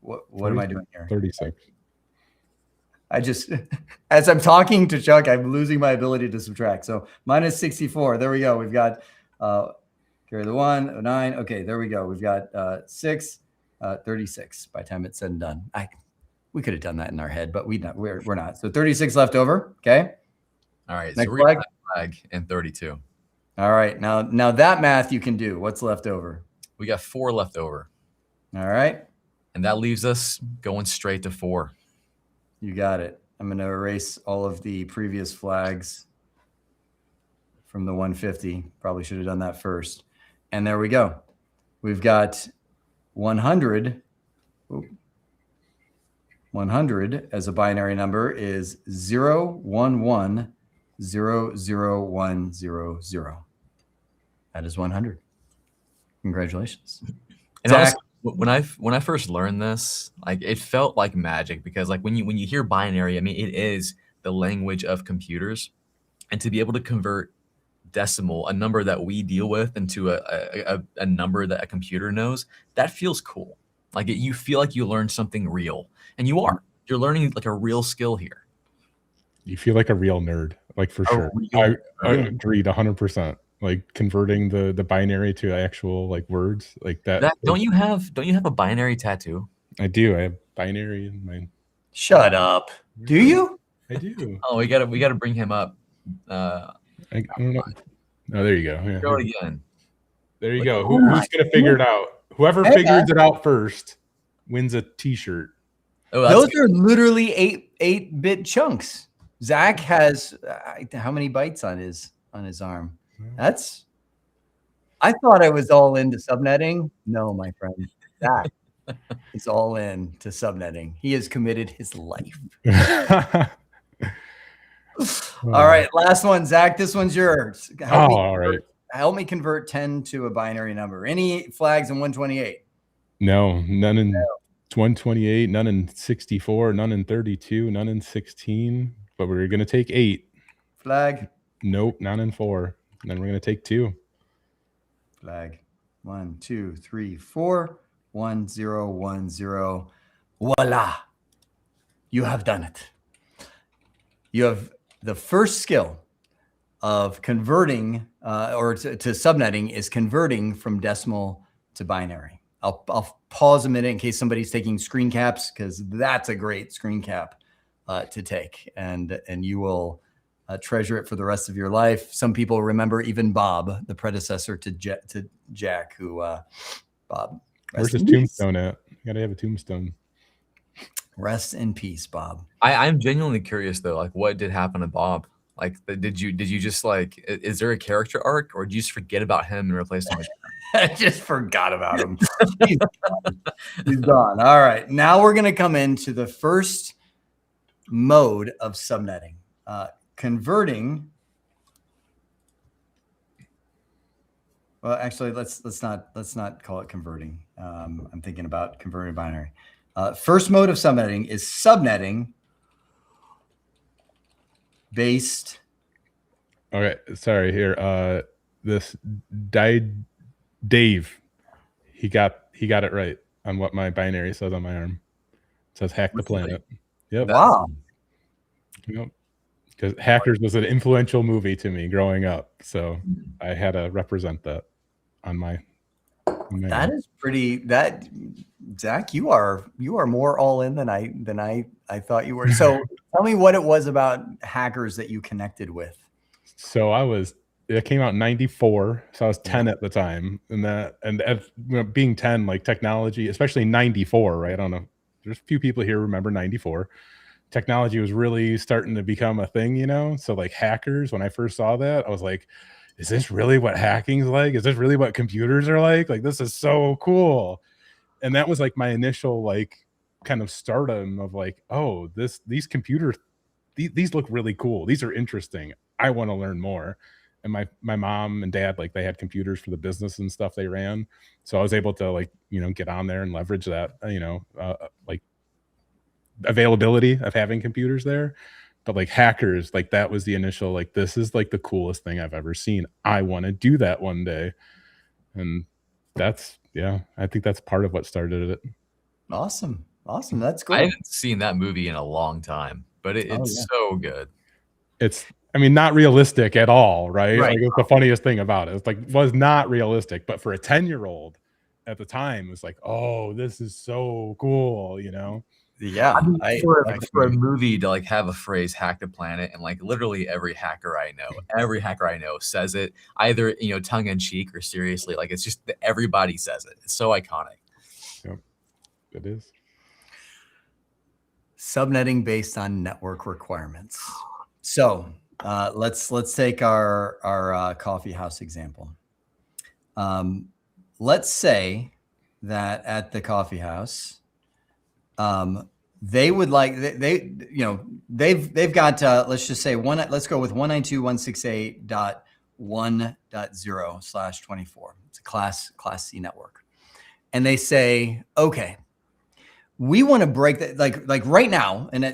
What am I doing here? 36. I just, as I'm talking to Chuck, I'm losing my ability to subtract. So minus 64. There we go. We've got carry the 1, 9. Okay, there we go. We've got 6, 36 by the time it's said and done. We could have done that in our head, but we're not. So 36 left over. Okay. All right. Next so we're gonna flag in 32. All right. Now that math you can do. What's left over? We got 4 left over. All right. And that leaves us going straight to 4. You got it. I'm going to erase all of the previous flags from the 150. Probably should have done that first. And there we go. We've got 100. 100 as a binary number is 011000100. That is 100. Congratulations. And Zach, when I first learned this, like it felt like magic, because like when you hear binary, I mean, it is the language of computers, and to be able to convert decimal, a number that we deal with, into a number that a computer knows, that feels cool. Like you feel like you learned something real, and you're learning like a real skill here. You feel like a real nerd, like for sure. I agreed 100%. Like converting the binary to actual like words like that. Don't you have a binary tattoo? I do. I have binary in my. Shut up. Do you? I do. Oh, we gotta bring him up. I don't know. Oh, there you go. Yeah. Go again. There you go. Who's gonna figure it out? Whoever figures it out first wins a T-shirt. Oh, those are literally 8-bit chunks. Zach has how many bytes on his arm? I thought I was all into subnetting. No, my friend. Zach is all in to subnetting. He has committed his life. All right, last one, Zach. This one's yours. All right. Help me convert 10 to a binary number. Any flags in 128? No, none in 128, none in 64, none in 32, none in 16. but we're going to take 8. Flag. Nope, not in 4. And then we're going to take 2. Flag. 1, 2, 3, 4. 1, 0, 1, 0. Voila. You have done it. You have the first skill of converting or to subnetting is converting from decimal to binary. I'll pause a minute in case somebody's taking screen caps, because that's a great screen cap to take, and you will treasure it for the rest of your life. Some people remember even Bob, the predecessor to Jack, who Bob. Where's his tombstone at? You gotta have a tombstone. Rest in peace, Bob. I'm genuinely curious though, like what did happen to Bob? Like, did you just like, is there a character arc, or did you just forget about him and replace him with? I just forgot about him. He's gone. All right. Now we're going to come into the first mode of subnetting, converting. Well, actually, let's not call it converting. I'm thinking about converting binary. First mode of subnetting is subnetting based. Okay, sorry here. This Dave, he got it right on what my binary says on my arm. It says hack the planet. Yep. Wow. Yep. Because Hackers was an influential movie to me growing up, so I had to represent that on my. That is pretty. That Zach, you are more all in than I thought you were. So tell me what it was about Hackers that you connected with. So it came out in 94, so I was 10 at the time, and being 10, like technology, especially 94, right? I don't know. There's a few people here who remember 94. Technology was really starting to become a thing, you know? So like Hackers, when I first saw that, I was like, is this really what hacking's like? Is this really what computers are like? Like, this is so cool. And that was like my initial like kind of stardom of like, oh, these computers, these look really cool. These are interesting. I want to learn more. And my mom and dad, like they had computers for the business and stuff they ran. So I was able to like, get on there and leverage that, like availability of having computers there. But like Hackers, like that was the initial, like, this is like the coolest thing I've ever seen. I want to do that one day. And I think that's part of what started it. Awesome. That's great. I haven't seen that movie in a long time, but it's so good. It's, not realistic at all, right? Right. Like, it's the funniest thing about it. It's like, was not realistic, but for a 10-year-old at the time, it was like, oh, this is so cool, Yeah. For a movie to like have a phrase "hack the planet," and like literally every hacker I know says it, either tongue in cheek or seriously. Like, it's just that everybody says it. It's so iconic. Yep, it is. Subnetting based on network requirements. So let's take our coffee house example. Let's say that at the coffee house, they would like they've got let's just say let's go with 192.168.1.0/24. It's a class C network, and they say, okay, we want to break that like right now. And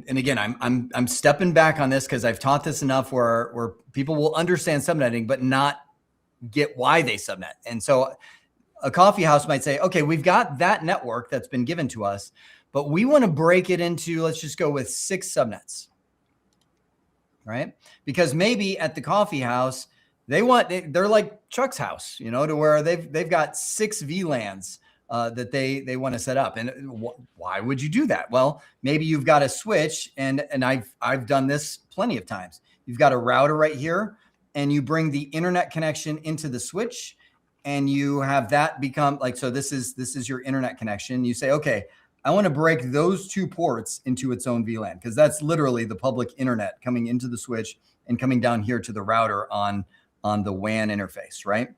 again, I'm stepping back on this because I've taught this enough where people will understand subnetting but not get why they subnet. And so a coffee house might say, okay, we've got that network that's been given to us, but we want to break it into, let's just go with 6 subnets, right? Because maybe at the coffee house, they're like Chuck's house, to where they've got 6 VLANs that they want to set up. And why would you do that? Well, maybe you've got a switch, and I've done this plenty of times. You've got a router right here, and you bring the internet connection into the switch, and you have that become like, so this is your internet connection. You say, okay, I want to break those 2 ports into its own VLAN, because that's literally the public internet coming into the switch and coming down here to the router on the WAN interface, right?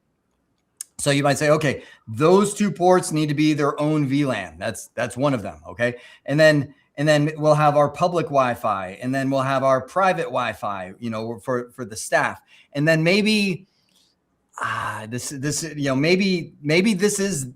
So you might say, okay, those 2 ports need to be their own VLAN. That's one of them, okay? And then we'll have our public Wi-Fi, and then we'll have our private Wi-Fi, for the staff. And then maybe maybe this is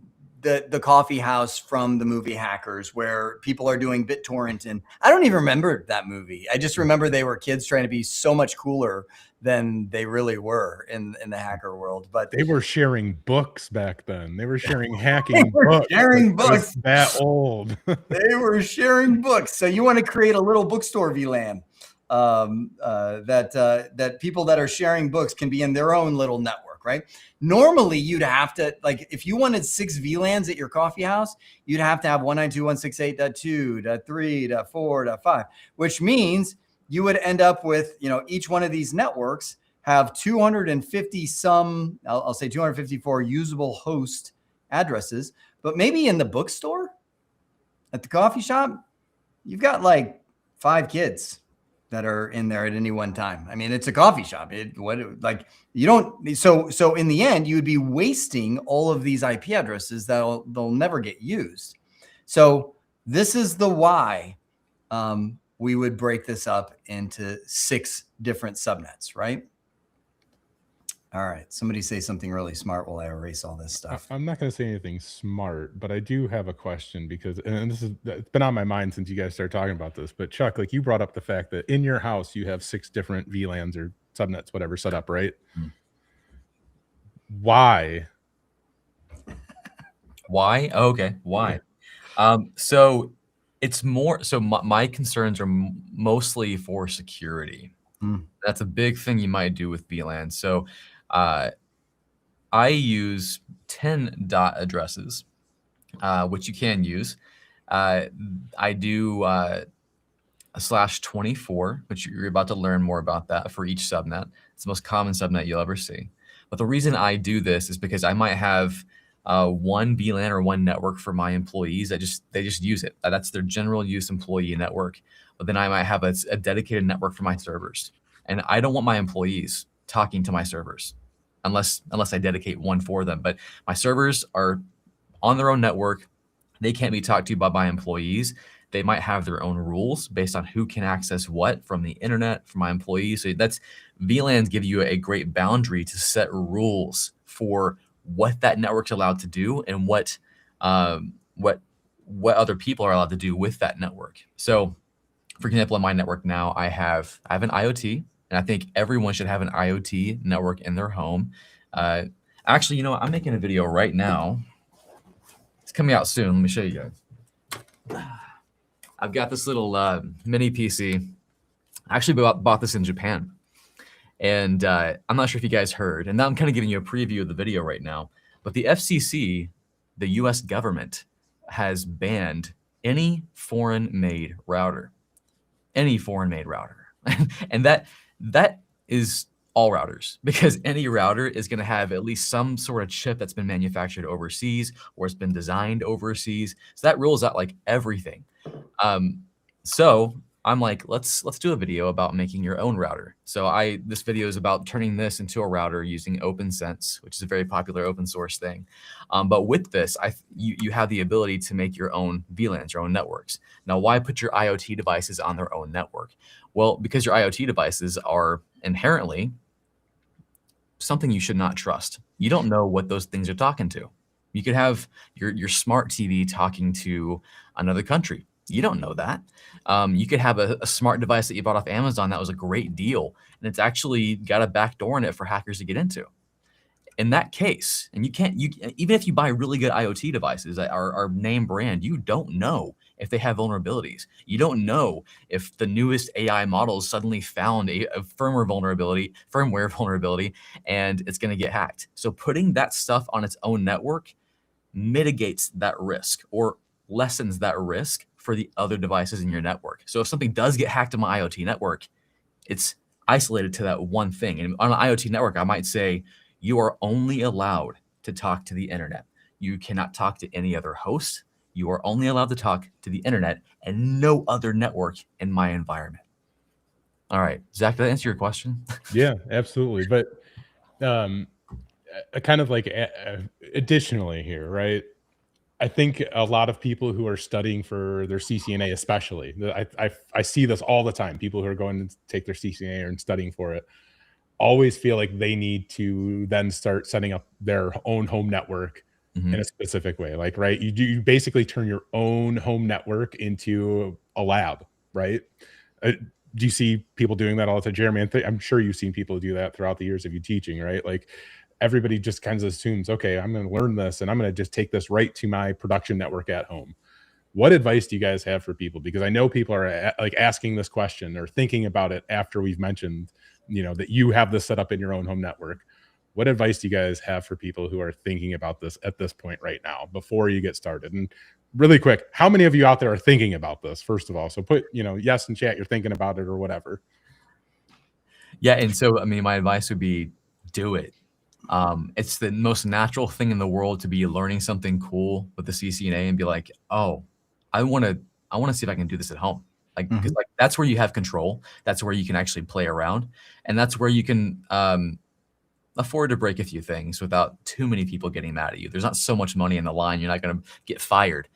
the coffee house from the movie Hackers, where people are doing BitTorrent, and I don't even remember that movie. I just remember they were kids trying to be so much cooler than they really were in the hacker world. But they were sharing books back then. They were sharing hacking books. Sharing books. That old. They were sharing books. So you want to create a little bookstore VLAN that people that are sharing books can be in their own little network, right? Normally, you'd have to, like, if you wanted 6 VLANs at your coffee house, you'd have to have 192.168.2.3.4.5, which means you would end up with, each one of these networks have 250 some, I'll say 254 usable host addresses, but maybe in the bookstore at the coffee shop, you've got like 5 kids that are in there at any one time. I mean, it's a coffee shop. So in the end, you would be wasting all of these IP addresses that they'll never get used. So this is the why we would break this up into 6 different subnets, right? All right. Somebody say something really smart while I erase all this stuff. I'm not going to say anything smart, but I do have a question because, and it's been on my mind since you guys started talking about this, but Chuck, like you brought up the fact that in your house, you have 6 different VLANs or subnets, whatever set up, right? Why? Why? Oh, okay. Why? So it's more, so my concerns are mostly for security. That's a big thing you might do with VLAN. So I use 10 dot addresses, which you can use. I do a /24, which you're about to learn more about that for each subnet. It's the most common subnet you'll ever see. But the reason I do this is because I might have one VLAN or one network for my employees that they just use it. That's their general use employee network. But then I might have a dedicated network for my servers. And I don't want my employees talking to my servers unless I dedicate one for them. But my servers are on their own network. They can't be talked to by my employees. They might have their own rules based on who can access what from the internet, from my employees. So VLANs give you a great boundary to set rules for what that network's allowed to do and what other people are allowed to do with that network. So, for example, in my network now, I have an IoT, and I think everyone should have an IoT network in their home. Actually, you know what? I'm making a video right now. It's coming out soon. Let me show you guys. I've got this little mini PC. I actually bought this in Japan. And I'm not sure if you guys heard, and now I'm kind of giving you a preview of the video right now, but the FCC, the US government, has banned any foreign-made router. Any foreign-made router. And that is all routers, because any router is going to have at least some sort of chip that's been manufactured overseas or it's been designed overseas. So that rules out like everything. So I'm like, let's do a video about making your own router. So this video is about turning this into a router using OpenSense, which is a very popular open source thing. But with this, you have the ability to make your own VLANs, your own networks. Now, why put your IoT devices on their own network? Well, because your IoT devices are inherently something you should not trust. You don't know what those things are talking to. You could have your smart TV talking to another country. You don't know that. You could have a smart device that you bought off Amazon that was a great deal, and it's actually got a backdoor in it for hackers to get into. In that case, and even if you buy really good IoT devices that are name brand, you don't know if they have vulnerabilities. You don't know if the newest AI models suddenly found a firmware vulnerability, and it's going to get hacked. So putting that stuff on its own network mitigates that risk or lessens that risk for the other devices in your network. So if something does get hacked on my IoT network, it's isolated to that one thing. And on an IoT network, I might say, you are only allowed to talk to the internet. You cannot talk to any other host. You are only allowed to talk to the internet and no other network in my environment. All right, Zach, did that answer your question? Yeah, absolutely. But kind of like additionally here, right? I think a lot of people who are studying for their CCNA, especially, I see this all the time. People who are going to take their CCNA and studying for it always feel like they need to then start setting up their own home network in a specific way. Like, right, you basically turn your own home network into a lab, right? Do you see people doing that all the time, Jeremy? I'm sure you've seen people do that throughout the years of you teaching, right? Like everybody just kind of assumes, okay, I'm going to learn this and I'm going to just take this right to my production network at home. What advice do you guys have for people? Because I know people are like asking this question or thinking about it after we've mentioned, that you have this set up in your own home network. What advice do you guys have for people who are thinking about this at this point right now before you get started? And really quick, how many of you out there are thinking about this, first of all? So put, yes in chat, you're thinking about it or whatever. Yeah. And so, I mean, my advice would be do it. It's the most natural thing in the world to be learning something cool with the CCNA and be like, oh, I want to see if I can do this at home. Like, because like that's where you have control. That's where you can actually play around. And that's where you can afford to break a few things without too many people getting mad at you. There's not so much money in the line. You're not going to get fired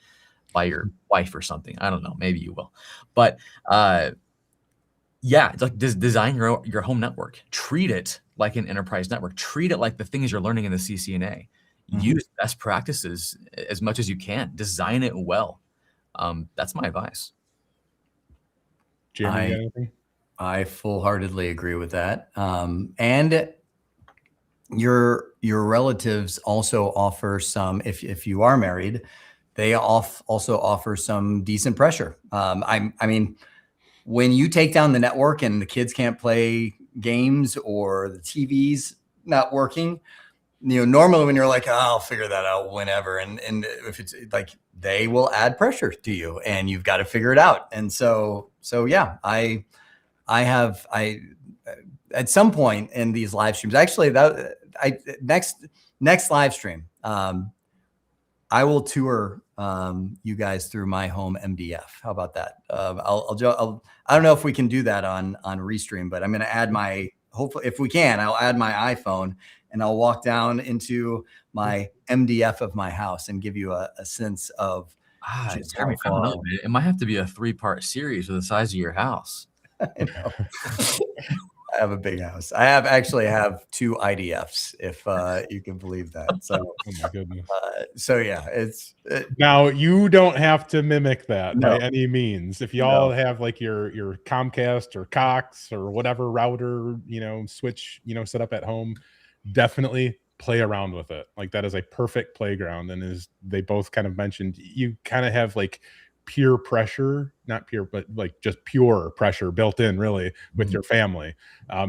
by your wife or something. I don't know. Maybe you will. But yeah, it's like design your home network. Treat it like an enterprise network. Treat it like the things you're learning in the CCNA. Use best practices as much as you can. Design it well. That's my advice. Jeremy, you got anything? I full-heartedly agree with that. And your relatives also offer some, if you are married, they also offer some decent pressure. I mean, when you take down the network and the kids can't play games or the TV's not working, normally when you're like, oh, I'll figure that out whenever. And if it's like, they will add pressure to you and you've got to figure it out. And so yeah, I at some point in these live streams, actually next live stream, I will tour you guys through my home MDF. How about that? I don't know if we can do that on Restream, but I'm going to add hopefully if we can, I'll add my iPhone and I'll walk down into my MDF of my house and give you a sense of just how far. It might have to be a 3-part series with the size of your house. I know. I have a big house. I actually have 2 IDFs, if you can believe that. So, oh my goodness. So yeah, now you don't have to mimic that by any means. If y'all have like your Comcast or Cox or whatever router, switch, set up at home, definitely play around with it. Like that is a perfect playground. And as they both kind of mentioned, you kind of have like peer pressure, not pure, but like just pure pressure built in really with your family.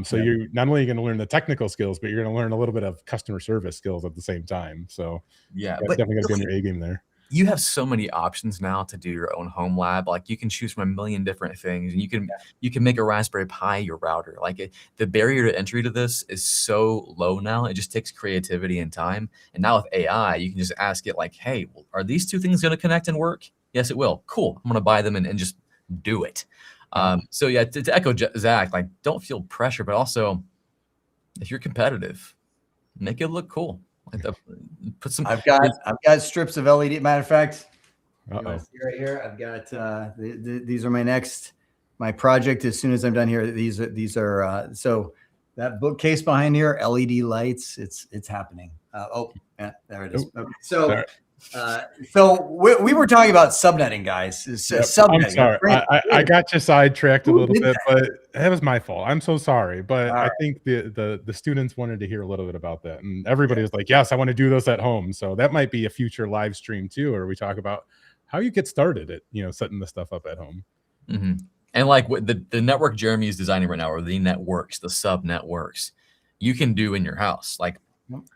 So you're not only going to learn the technical skills, but you're going to learn a little bit of customer service skills at the same time. So yeah, but definitely going to be in your A game there. You have so many options now to do your own home lab. Like you can choose from a million different things, and you can make a Raspberry Pi your router. Like the barrier to entry to this is so low now. It just takes creativity and time. And now with AI, you can just ask it like, hey, are these 2 things going to connect and work? Yes, it will. Cool. I'm going to buy them and just do it. So yeah, to echo Zach, like don't feel pressure, but also if you're competitive, make it look cool. Like put some. I've got strips of LED. Matter of fact, you want to see right here. I've got these are my project. As soon as I'm done here, these are so that bookcase behind here, LED lights. It's happening. Oh, yeah, there it is. So. So we were talking about subnetting, guys. Subnetting. I'm sorry. I got you sidetracked a little bit, but that was my fault. I'm so sorry. But I think the students wanted to hear a little bit about that. And everybody was like, yes, I want to do this at home. So that might be a future live stream too, where we talk about how you get started at, setting this stuff up at home. And like what the network Jeremy is designing right now, or the networks, the sub networks, you can do in your house. Like,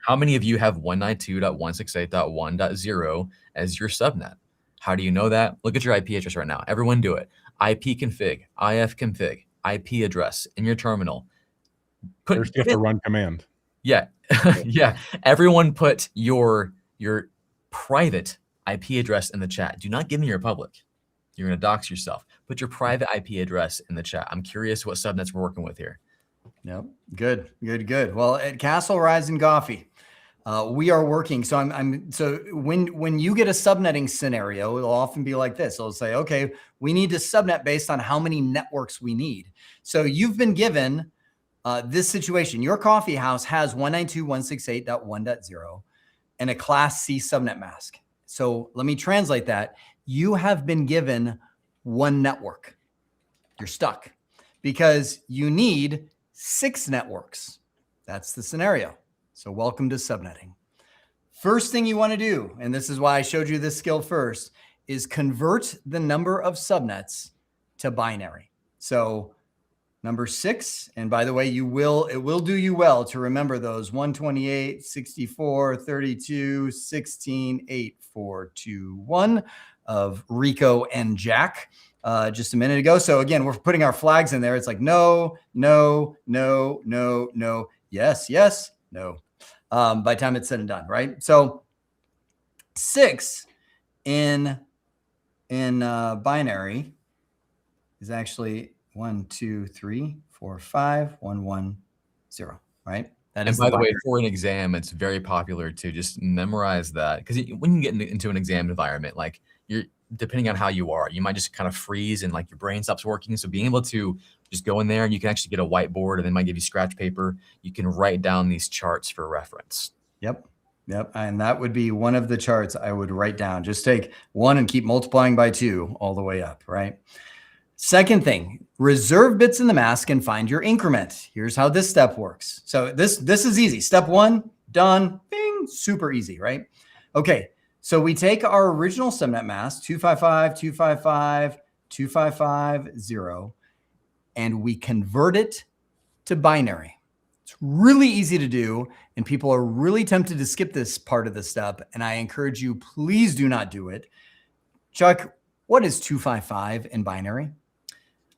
how many of you have 192.168.1.0 as your subnet? How do you know that? Look at your IP address right now. Everyone do it. ipconfig, ifconfig, IP address in your terminal. First, you have to run command. Yeah. Yeah. Everyone put your private IP address in the chat. Do not give me your public. You're going to dox yourself. Put your private IP address in the chat. I'm curious what subnets we're working with here. Yep. Good. Well, at Castle Rising Coffee, we are working. So so when you get a subnetting scenario, it'll often be like this. It'll say, okay, we need to subnet based on how many networks we need. So you've been given this situation. Your coffee house has 192.168.1.0. and a Class C subnet mask. So let me translate that. You have been given one network. You're stuck because you need 6 networks. That's the scenario. So welcome to subnetting. First thing you want to do, and this is why I showed you this skill first, is convert the number of subnets to binary. So number 6, and by the way, it will do you well to remember those 128, 64, 32, 16, 8, 4, 2, 1 of Rico and Jack just a minute ago. So again, we're putting our flags in there. It's like no, no, no, no, no, yes, yes, no. By the time it's said and done, right? So 6 in binary is actually 1, 2, 3, 4, 5, 1, 1, 0, right? That is. And by the way, for an exam, it's very popular to just memorize that, because when you get into an exam environment, like depending on how you are, you might just kind of freeze and like your brain stops working. So being able to just go in there and you can actually get a whiteboard, and they might give you scratch paper. You can write down these charts for reference. Yep. Yep. And that would be one of the charts I would write down. Just take 1 and keep multiplying by 2 all the way up, right? Second thing, reserve bits in the mask and find your increment. Here's how this step works. So this is easy. Step 1, done, bing, super easy, right? Okay. So we take our original subnet mask, 255, 255, 255, 0, and we convert it to binary. It's really easy to do, and people are really tempted to skip this part of the step, and I encourage you, please do not do it. Chuck, what is 255 in binary?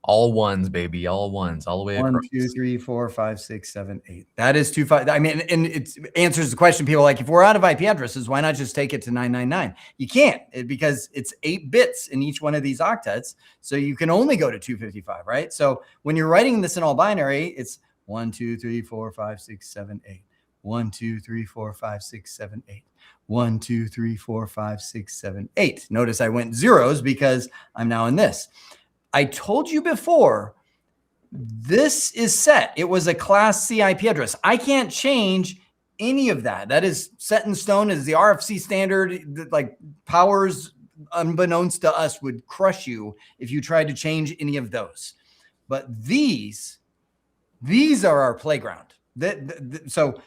All ones, baby, all ones, all the way across. 1, 2, 3, 4, 5, 6, 7, 8. That is 25. I mean, and it answers the question. People are like, if we're out of IP addresses, why not just take it to 999? You can't, because it's 8 bits in each one of these octets. So you can only go to 255, right? So when you're writing this in all binary, it's 1, 2, 3, 4, 5, 6, 7, 8. 1, 2, 3, 4, 5, 6, 7, 8. 1, 2, 3, 4, 5, 6, 7, 8. Notice I went zeros because I'm now in this. I told you before, this is set. It was a Class C IP address. I can't change any of that. That is set in stone as the RFC standard. Like, powers unbeknownst to us would crush you if you tried to change any of those. But these are our playground. So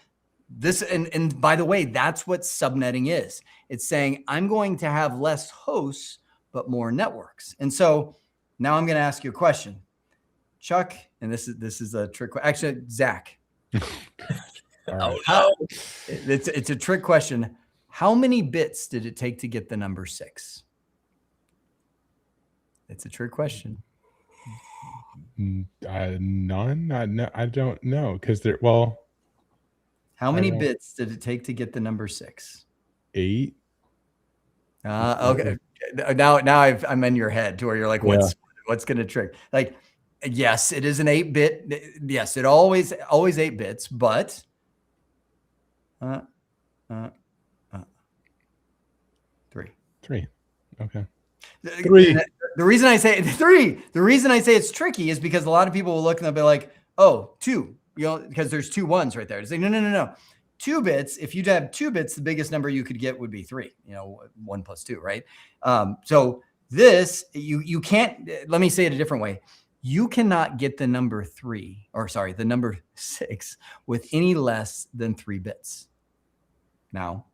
this, and by the way, that's what subnetting is. It's saying I'm going to have less hosts, but more networks. And so now I'm going to ask you a question, Chuck, and this is a trick. Actually, Zach. It's a trick question. How many bits did it take to get the number 6? It's a trick question. None. I don't know, because how many bits did it take to get the number 6? 8. Okay. Now I'm in your head to where you're like, what's going to trick? Like, yes, it is an 8-bit. Yes, it always 8 bits, but 3. Okay. 3. The reason I say 3, the reason I say it's tricky is because a lot of people will look and they'll be like, oh, 2, because there's 2 1s right there. It's like, no. 2 bits. If you have 2 bits, the biggest number you could get would be 3, 1 plus 2, right? So this, you can't, let me say it a different way. You cannot get the number 6 with any less than 3 bits. Now,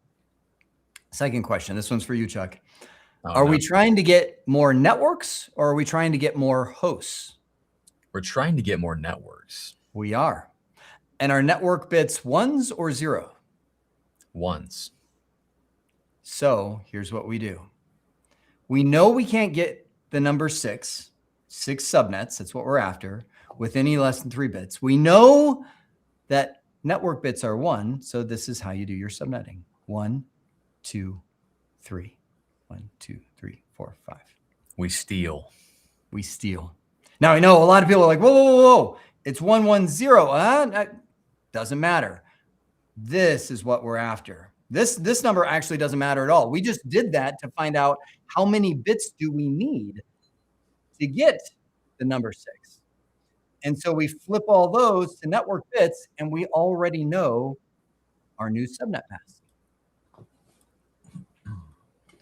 second question. This one's for you, Chuck. Are we trying to get more networks, or are we trying to get more hosts? We're trying to get more networks. We are. And are network bits 1s or 0? 1s. So here's what we do. We know we can't get the number 6 subnets. That's what we're after, with any less than 3 bits. We know that network bits are 1. So this is how you do your subnetting. 1, 2, 3. 1, 2, 3, 4, 5. We steal. Now, I know a lot of people are like, whoa. It's 110. Doesn't matter. This is what we're after. This number actually doesn't matter at all. We just did that to find out how many bits do we need to get the number 6. And so we flip all those to network bits, and we already know our new subnet mask.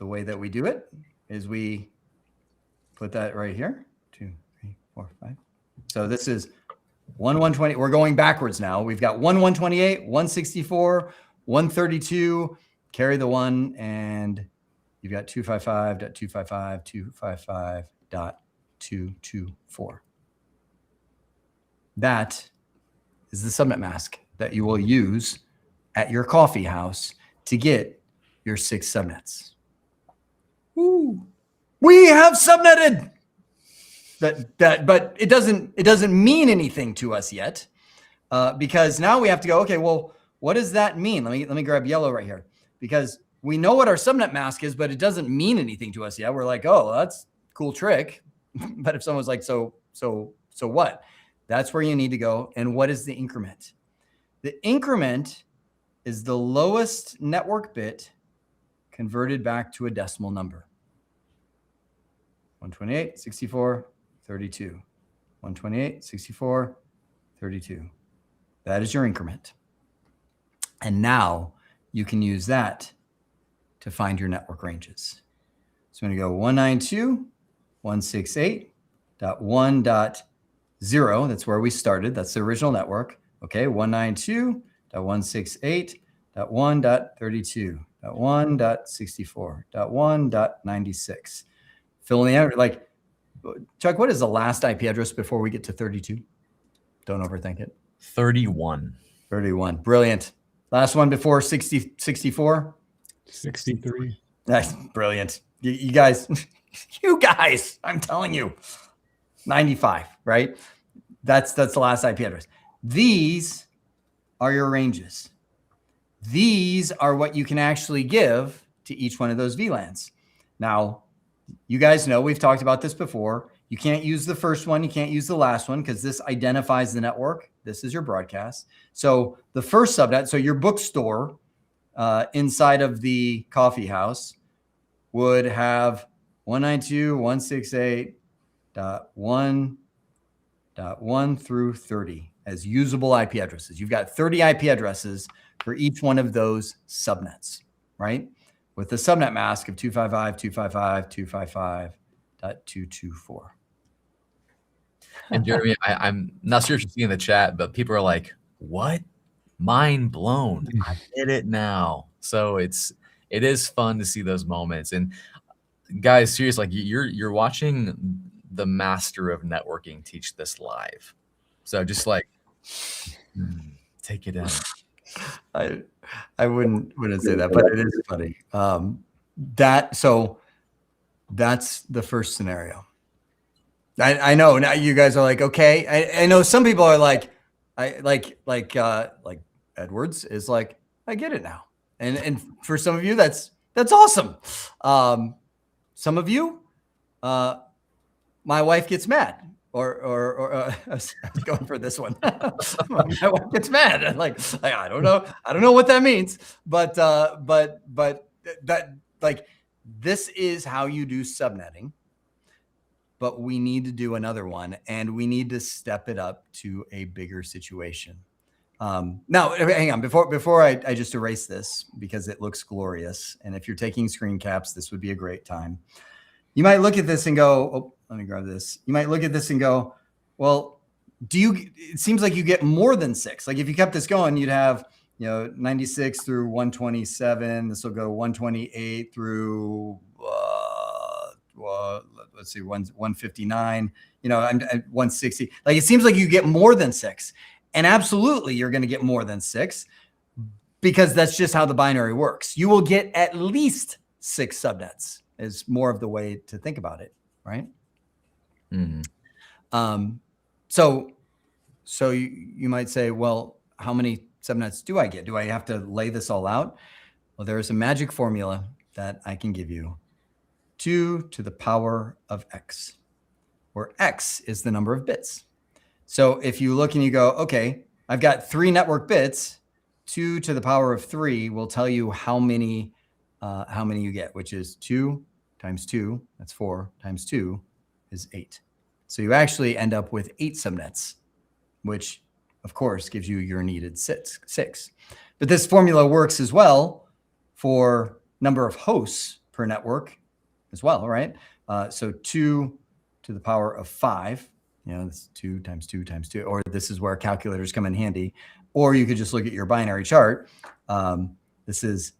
the way that we do it is we put that right here. 2, 3, 4, 5. So this is 120. We're going backwards now. We've got 128, 164, 132. Carry the 1, and you've got 255.255, 255.224. That is the subnet mask that you will use at your coffee house to get your 6 subnets. Woo. We have subnetted. But it doesn't mean anything to us yet, because now we have to go, okay, well, what does that mean? Let me grab yellow right here, because we know what our subnet mask is, but it doesn't mean anything to us yet. We're like, oh, that's a cool trick. But if someone's like, so what? That's where you need to go. And what is the increment? The increment is the lowest network bit converted back to a decimal number. 128, 64, 32. 128, 64, 32. That is your increment. And now you can use that to find your network ranges. So I'm going to go 192.168.1.0. That's where we started. That's the original network. Okay, 192.168.1.32.1.64.1.96. Fill in the out. Like, Chuck, what is the last IP address before we get to 32? Don't overthink it. 31. 31. Brilliant. Last one before 64? 63. That's brilliant. You guys, I'm telling you, 95, right? That's the last IP address. These are your ranges. These are what you can actually give to each one of those VLANs. Now, you guys know we've talked about this before. You can't use the first one. You can't use the last one because this identifies the network. This is your broadcast. So the first subnet, so your bookstore inside of the coffee house would have 192.168.1.1 through 30 as usable IP addresses. You've got 30 IP addresses for each one of those subnets, right? With the subnet mask of 255.255.255.224. And Jeremy, I'm not sure if you see in the chat, but people are like, what? Mind blown. I get it now. So it is fun to see those moments. And guys, seriously, like you're watching the master of networking teach this live. So just like take it in. I wouldn't say that, but it is funny. That's the first scenario. I know now you guys are like, okay. I know some people are like, like Edwards is like, I get it now. And for some of you, that's awesome. Some of you, my wife gets mad, or I was going for this one. My wife gets mad. I'm like I don't know what that means, but that like this is how you do subnetting. But we need to do another one, and we need to step it up to a bigger situation. Now, hang on. Before I just erase this because it looks glorious, and if you're taking screen caps, this would be a great time. You might look at this and go, oh, let me grab this. You might look at this and go, well, it seems like you get more than 6. Like if you kept this going, you'd have, 96 through 127. This will go 128 through, let's see, 159, and 160. Like it seems like you get more than 6. And absolutely, you're going to get more than 6 because that's just how the binary works. You will get at least 6 subnets is more of the way to think about it, right? Mm-hmm. So you might say, well, how many subnets do I get? Do I have to lay this all out? Well, there is a magic formula that I can give you. 2 to the power of X, where X is the number of bits. So if you look and you go, okay, I've got 3 network bits, 2 to the power of 3 will tell you how many you get, which is 2 times 2, that's 4, times 2 is 8. So you actually end up with 8 subnets, which of course gives you your needed 6. But this formula works as well for number of hosts per network as well, right? So 2 to the power of 5, that's 2 times 2 times 2, or this is where calculators come in handy. Or you could just look at your binary chart. This is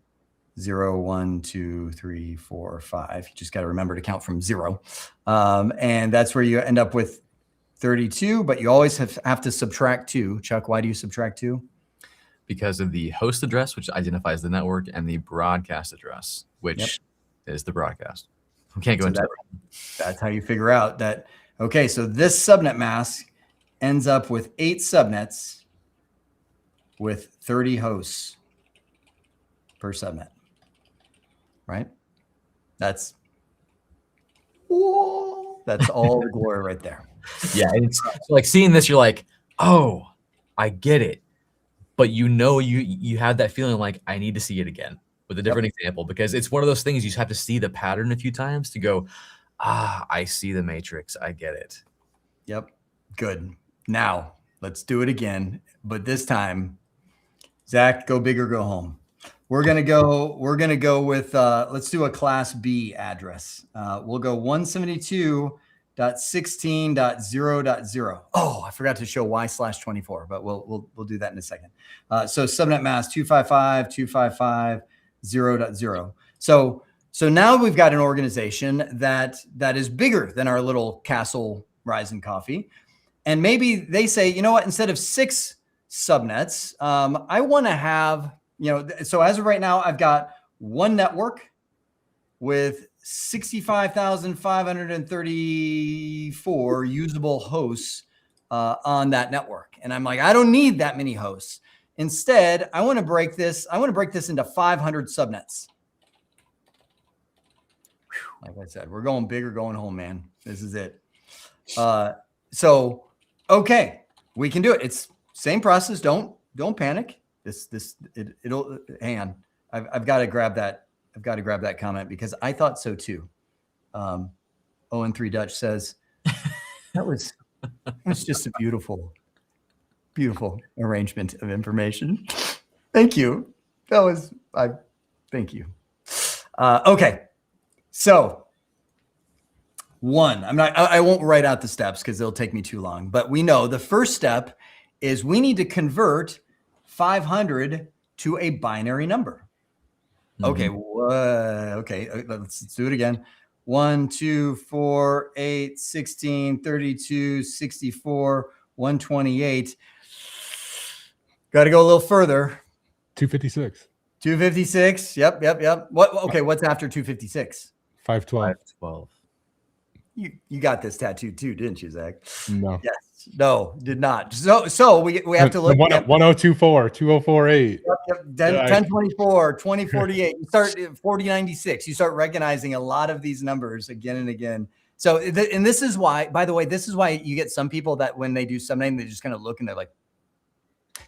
0, 1, 2, 3, 4, 5. You just got to remember to count from 0. And that's where you end up with 32, but you always have to subtract 2. Chuck, why do you subtract 2? Because of the host address, which identifies the network, and the broadcast address, which is the broadcast. We can't go into that. That's how you figure out that, okay, so this subnet mask ends up with 8 subnets with 30 hosts per subnet, right? That's all the glory right there. Yeah, and it's so like seeing this, you're like, oh, I get it. But you have that feeling like I need to see it again with a different example, because it's one of those things you just have to see the pattern a few times to go, I see the matrix. I get it. Yep. Good. Now let's do it again. But this time, Zach, go big or go home. We're going to go with, let's do a class B address. We'll go 172.16.0.0. Oh, I forgot to show y/24, but we'll do that in a second. So subnet mask 255.255.0.0. So now we've got an organization that is bigger than our little Castle Rise and Coffee. And maybe they say, you know what, instead of 6 subnets, I want to have, so as of right now, I've got one network with 65,534 usable hosts on that network. And I'm like, I don't need that many hosts. Instead, I want to break this into 500 subnets. Like I said, we're going big or going home, man. This is it. So, okay, we can do it. It's same process. Don't panic. It'll hang on. I've got to grab that. I've got to grab that comment because I thought so too. Owen 3 Dutch says that was just a beautiful arrangement of information. Thank you. Thank you. Okay. So 1, I won't write out the steps because it'll take me too long, but we know the first step is we need to convert 500 to a binary number. Okay. Okay. Let's do it again. 1, 2, 4, 8, 16, 32, 64, 128. Got to go a little further. 256. 256. Yep. Okay. What's after 256? 512. 512. You got this tattoo too, didn't you, Zach? No. Yes. No, did not. So we have to look at 1024, 2048. Yep. 1024, 2048. You start 4096. You start recognizing a lot of these numbers again and again. So, and this is why, by the way, this is why you get some people that when they do something, they just kind of look and they're like,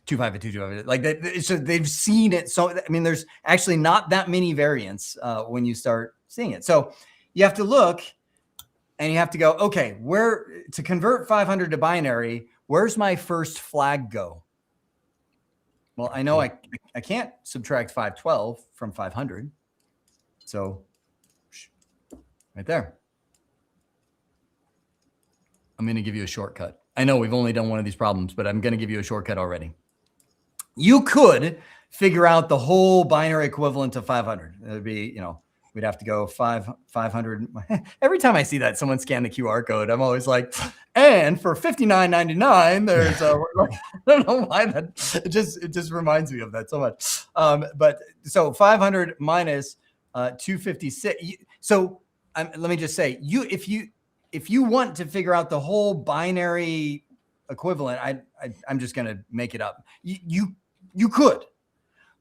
252, like they've seen it. So, I mean, there's actually not that many variants when you start seeing it. So you have to look and you have to go, okay, where to convert 500 to binary, where's my first flag go? Well, I know I can't subtract 512 from 500. So right there. I'm going to give you a shortcut. I know we've only done one of these problems, but I'm going to give you a shortcut already. You could figure out the whole binary equivalent of 500. It would be, we'd have to go 500. Every time I see that someone scan the QR code, I'm always like, and for $59.99, there's I don't know why that it just reminds me of that so much. But so 500 minus 256. So let me just say, if you want to figure out the whole binary equivalent, I'm just going to make it up. You could,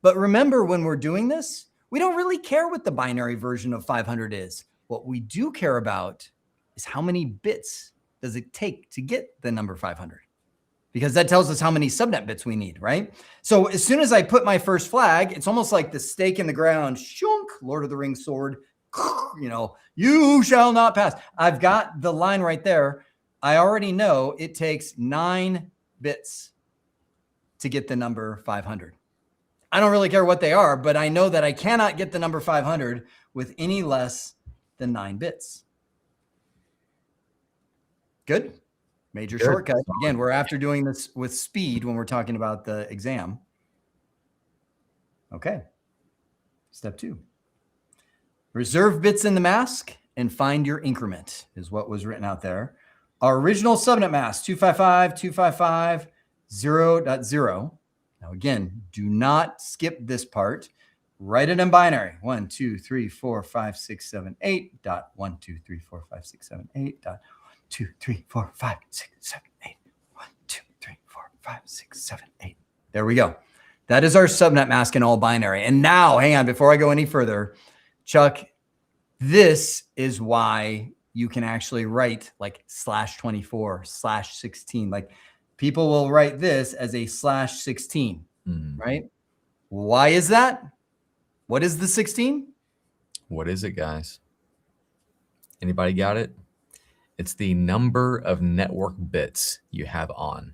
but remember when we're doing this, we don't really care what the binary version of 500 is. What we do care about is how many bits does it take to get the number 500, because that tells us how many subnet bits we need, right? So as soon as I put my first flag, it's almost like the stake in the ground, shunk, Lord of the Rings sword, you shall not pass. I've got the line right there. I already know it takes 9 bits to get the number 500. I don't really care what they are, but I know that I cannot get the number 500 with any less than 9 bits. Good. Major shortcut. Again, we're after doing this with speed when we're talking about the exam. Okay. Step 2. Reserve bits in the mask and find your increment is what was written out there. Our original subnet mask, 255.255.0.0. Now, again, do not skip this part. Write it in binary. 1, 2, 3, 4, 5, 6, 7, 8. Dot 1, 2, 3, 4, 5, 6, 7, 8. Dot 2, 3, 4, 5, 6, 7, 8. 1, 2, 3, 4, 5, 6, 7, 8. There we go. That is our subnet mask in all binary. And now, hang on, before I go any further, Chuck, this is why you can actually write like /24, /16. Like people will write this as a /16, right? Why is that? What is the 16? What is it, guys? Anybody got it? It's the number of network bits you have on.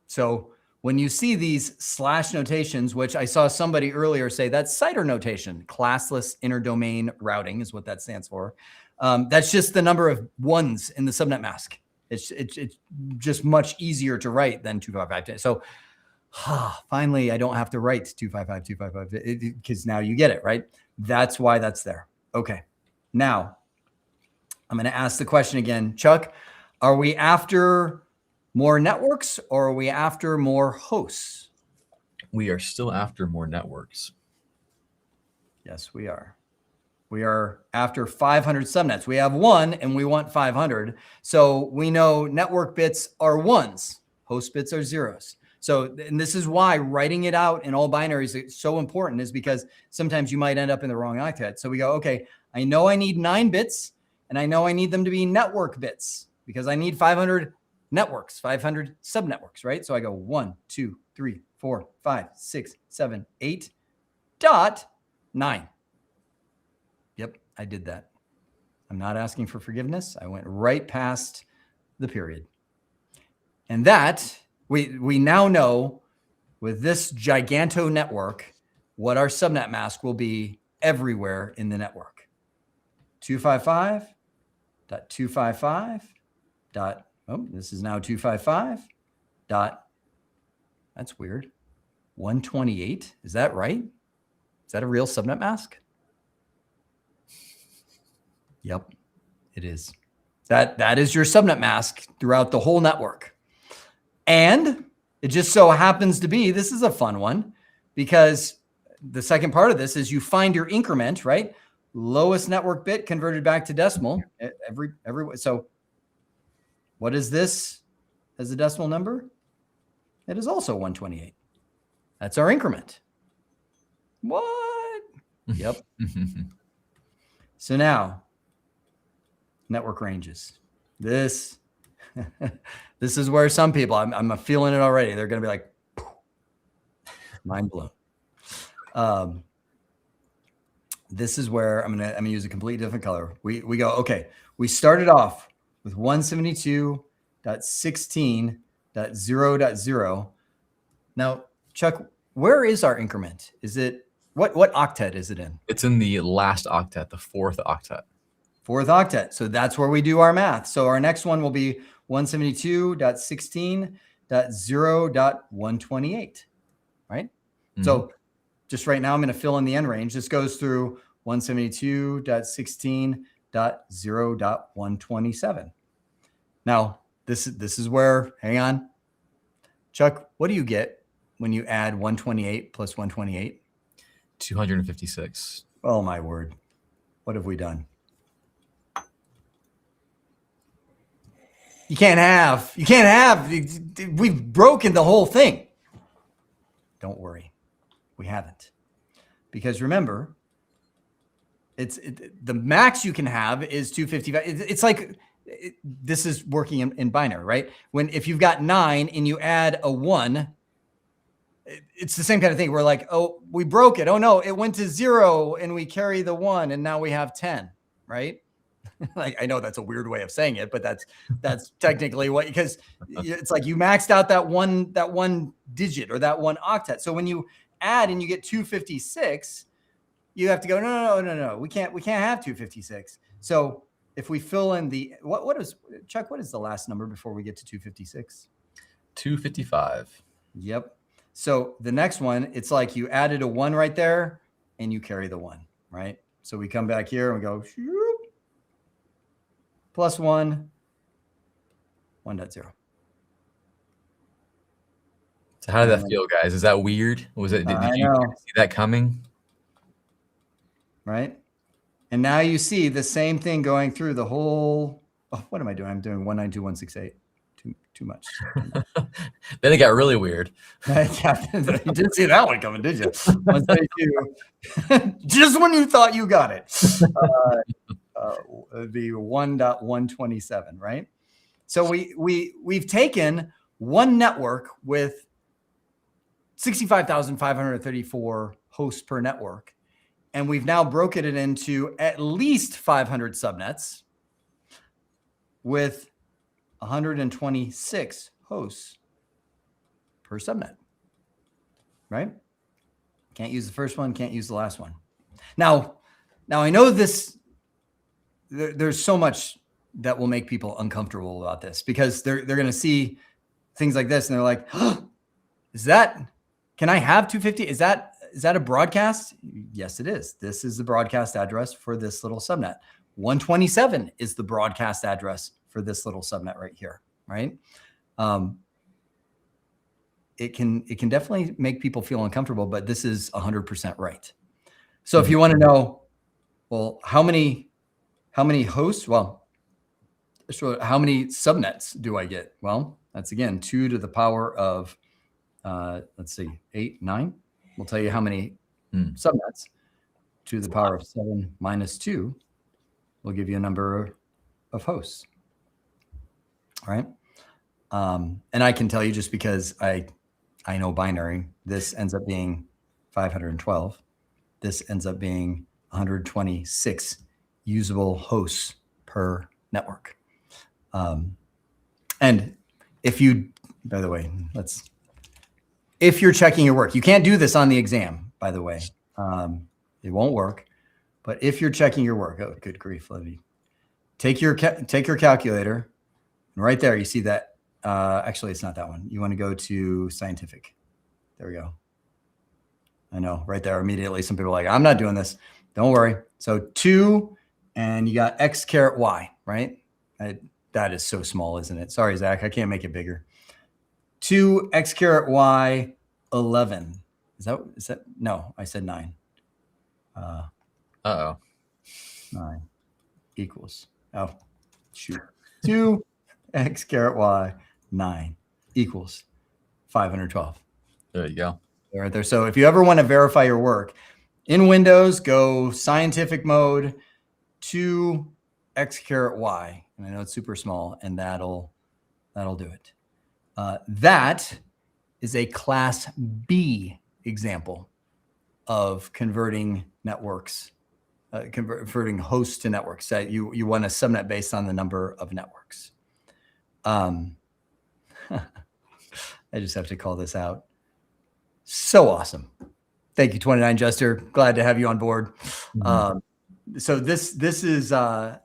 So when you see these slash notations, which I saw somebody earlier say that's CIDR notation, classless interdomain routing is what that stands for. That's just the number of ones in the subnet mask. It's just much easier to write than 255. So finally, I don't have to write 255 because now you get it, right? That's why that's there. Okay. Now I'm going to ask the question again. Chuck, are we after more networks or are we after more hosts? We are still after more networks. Yes, we are. We are after 500 subnets. We have 1 and we want 500. So we know network bits are 1s, host bits are 0s. So, and this is why writing it out in all binaries is so important, is because sometimes you might end up in the wrong octet. So we go, okay, I know I need 9 bits and I know I need them to be network bits because I need 500 networks, 500 subnetworks, right? So I go 1, 2, 3, 4, 5, 6, 7, 8, dot 9. Yep, I did that. I'm not asking for forgiveness. I went right past the period. And that, we now know with this giganto network what our subnet mask will be everywhere in the network. 255.255. Oh, this is now 255. That's weird. 128. Is that right? Is that a real subnet mask? Yep, it is. That is your subnet mask throughout the whole network. And it just so happens to be, this is a fun one, because the second part of this is you find your increment, right? Lowest network bit converted back to decimal. So what is this as a decimal number? It is also 128. That's our increment. What? Yep. So now, network ranges. This is where some people, I'm feeling it already. They're going to be like, mind blown. This is where I'm gonna use a completely different color. We go, okay, we started off with 172.16.0.0. Now, Chuck, where is our increment? Is it, what octet is it in? It's in the last octet, the 4th octet. 4th octet. So that's where we do our math. So our next one will be 172.16.0.128, right? Mm-hmm. So just right now, I'm going to fill in the end range. This goes through 172.16.0.127. Now, this is where, hang on. Chuck, what do you get when you add 128 plus 128? 256. Oh, my word. What have we done? You can't have, we've broken the whole thing. Don't worry. We haven't. Because remember, the max you can have is 255. It's like, this is working in binary, right? If you've got 9 and you add a 1, it's the same kind of thing. We're like, oh, we broke it. Oh no, it went to 0 and we carry the 1 and now we have 10, right? Like, I know that's a weird way of saying it, but that's technically what, because it's like you maxed out that one digit or that one octet. So when you add and you get 256, you have to go, no. We can't have 256. So if we fill in the, what is, Chuck, what is the last number before we get to 256? 255. Yep. So the next one, it's like you added a 1 right there and you carry the 1, right? So we come back here and we go shoop, plus 1, 1.0. So how did that feel, guys? Is that weird? Was it? Did you see that coming? Right. And now you see the same thing going through the whole. Oh, what am I doing? I'm doing 192.168. Too much. Then it got really weird. You didn't see that one coming, did you? 132. Just when you thought you got it. The 1.127, right? So we've taken one network with 65,534 hosts per network, and we've now broken it into at least 500 subnets with 126 hosts per subnet, right? Can't use the first one, can't use the last one. Now I know this, there's so much that will make people uncomfortable about this, because they're going to see things like this and they're like, oh, can I have 250? Is that a broadcast? Yes, it is. This is the broadcast address for this little subnet. 127 is the broadcast address for this little subnet right here, right? It can definitely make people feel uncomfortable, but this is 100% right. So if you want to know, well, how many hosts? Well, so how many subnets do I get? Well, that's again 2 to the power of, let's see, 8, 9. We'll tell you how many subnets. 2 to the power of 7 minus 2 will give you a number of hosts. All right. And I can tell you, just because I know binary, this ends up being 512. This ends up being 126 usable hosts per network. And if you, by the way, if you're checking your work, you can't do this on the exam, by the way. It won't work. But if you're checking your work, oh, good grief, Levy, take your calculator. And right there, you see that. Actually, it's not that one. You want to go to scientific. There we go. I know, right there, immediately, some people are like, I'm not doing this. Don't worry. So 2, and you got x caret y, right? That is so small, isn't it? Sorry, Zach, I can't make it bigger. 2 x caret y 11. Is that? No, I said 9. Uh-oh. 9 equals, oh, shoot. 2 x caret y 9 equals 512. There you go. Right there. So if you ever want to verify your work in Windows, go scientific mode, 2 x caret y. And I know it's super small, and that'll do it. That is a class B example of converting networks, converting hosts to networks. That you want a subnet based on the number of networks. I just have to call this out. So awesome. Thank you, 29 Jester. Glad to have you on board. So this is the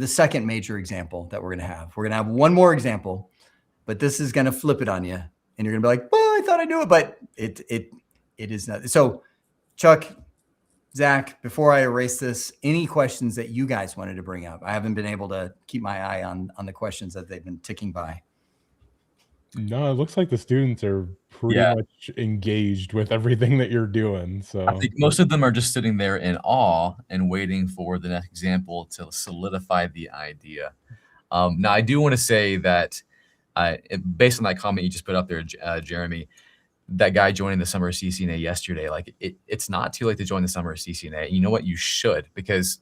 second major example that we're going to have. We're going to have one more example, but this is going to flip it on you, and you're going to be like, "Oh, I thought I knew it," but it is not. So, Chuck, Zach, before I erase this, any questions that you guys wanted to bring up? I haven't been able to keep my eye on the questions that they've been ticking by. No, it looks like the students are pretty much engaged with everything that you're doing. So I think most of them are just sitting there in awe and waiting for the next example to solidify the idea. Now, I do want to say that based on that comment you just put up there, Jeremy, that guy joining the Sumer of CCNA yesterday, like it's not too late to join the Sumer of CCNA. You know what? You should, because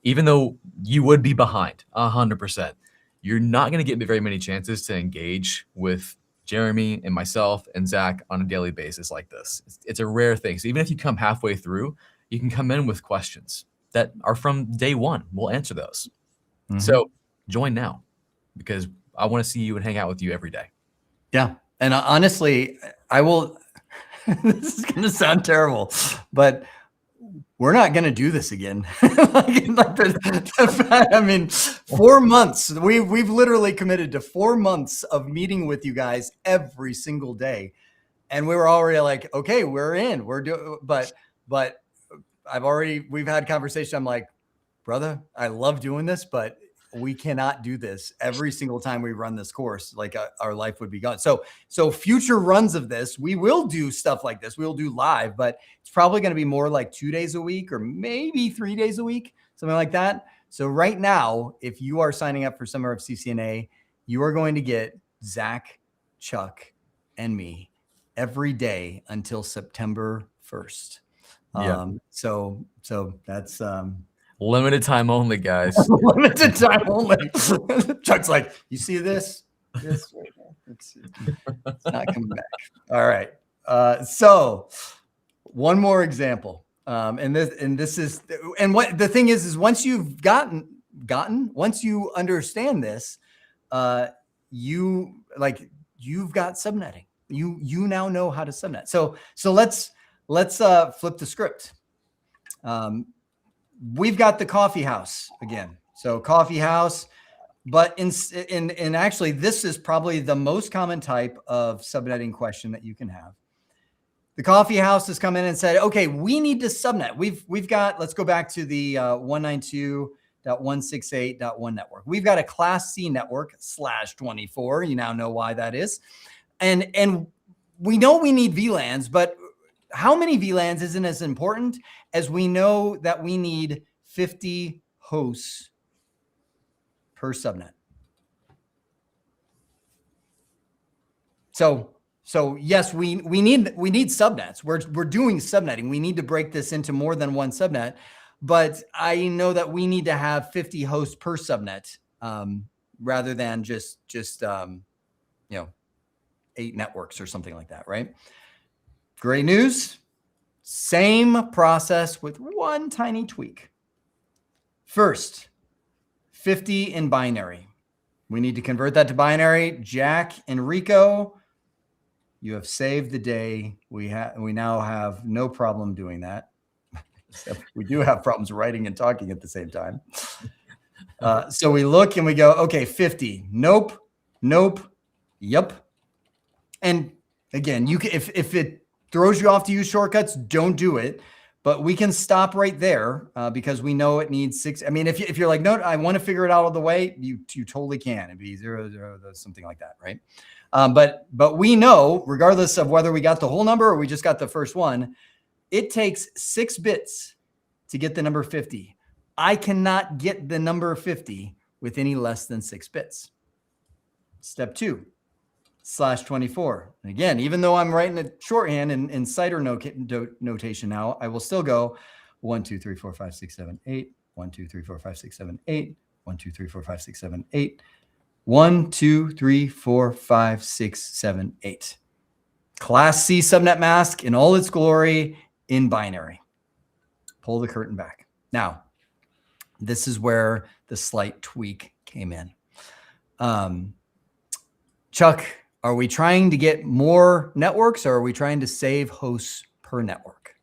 even though you would be behind 100%, you're not going to get very many chances to engage with Jeremy and myself and Zach on a daily basis like this. It's a rare thing. So even if you come halfway through, you can come in with questions that are from day one. We'll answer those. Mhm. So join now, because I want to see you and hang out with you every day. Yeah. And honestly, I will, this is going to sound terrible, but we're not going to do this again. I mean, 4 months, we've literally committed to 4 months of meeting with you guys every single day. And we were already like, okay, we're in, but we've had conversation. I'm like, brother, I love doing this, but we cannot do this every single time we run this course. Like our life would be gone. So future runs of this, we will do stuff like this. We will do live, but it's probably going to be more like 2 days a week or maybe 3 days a week, something like that. So right now, if you are signing up for Sumer of CCNA, you are going to get Zach, Chuck, and me every day until September 1st. Yeah. So that's Limited time only, guys. limited time only. Chuck's like, you see this right now? It's not coming back. All right. So one more example. And what the thing is once you've once you understand this, you've got subnetting. You now know how to subnet. So let's flip the script. We've got the coffee house again. So coffee house, but in actually, this is probably the most common type of subnetting question that you can have. The coffee house has come in and said, okay, we need to subnet. We've got, let's go back to the 192.168.1 network. We've got a class C network /24. You now know why that is. And we know we need VLANs, but how many VLANs isn't as important as we know that we need 50 hosts per subnet. So yes, we need subnets. We're doing subnetting. We need to break this into more than one subnet, but I know that we need to have 50 hosts per subnet rather than just 8 networks or something like that, right? Great news. Same process with one tiny tweak. First, 50 in binary. We need to convert that to binary. Jack and Rico, you have saved the day. We now have no problem doing that. Except we do have problems writing and talking at the same time. So we look and we go, okay, 50. Nope. Yep. And again, you can, if it throws you off to use shortcuts, don't do it. But we can stop right there because we know it needs 6. I mean, if you're like, no, I want to figure it out all the way, you totally can. It'd be 0, 0, something like that, right? But we know, regardless of whether we got the whole number or we just got the first one, it takes 6 bits to get the number 50. I cannot get the number 50 with any less than 6 bits. Step 2. /24. And again, even though I'm writing a shorthand in CIDR notation now, I will still go 1, 2, 3, 4, 5, 6, 7, 8, 1, 2, 3, 4, 5, 6, 7, 8, 1, 2, 3, 4, 5, 6, 7, 8, 1, 2, 3, 4, 5, 6, 7, 8. Class C subnet mask in all its glory in binary. Pull the curtain back. Now, this is where the slight tweak came in. Chuck, are we trying to get more networks or are we trying to save hosts per network?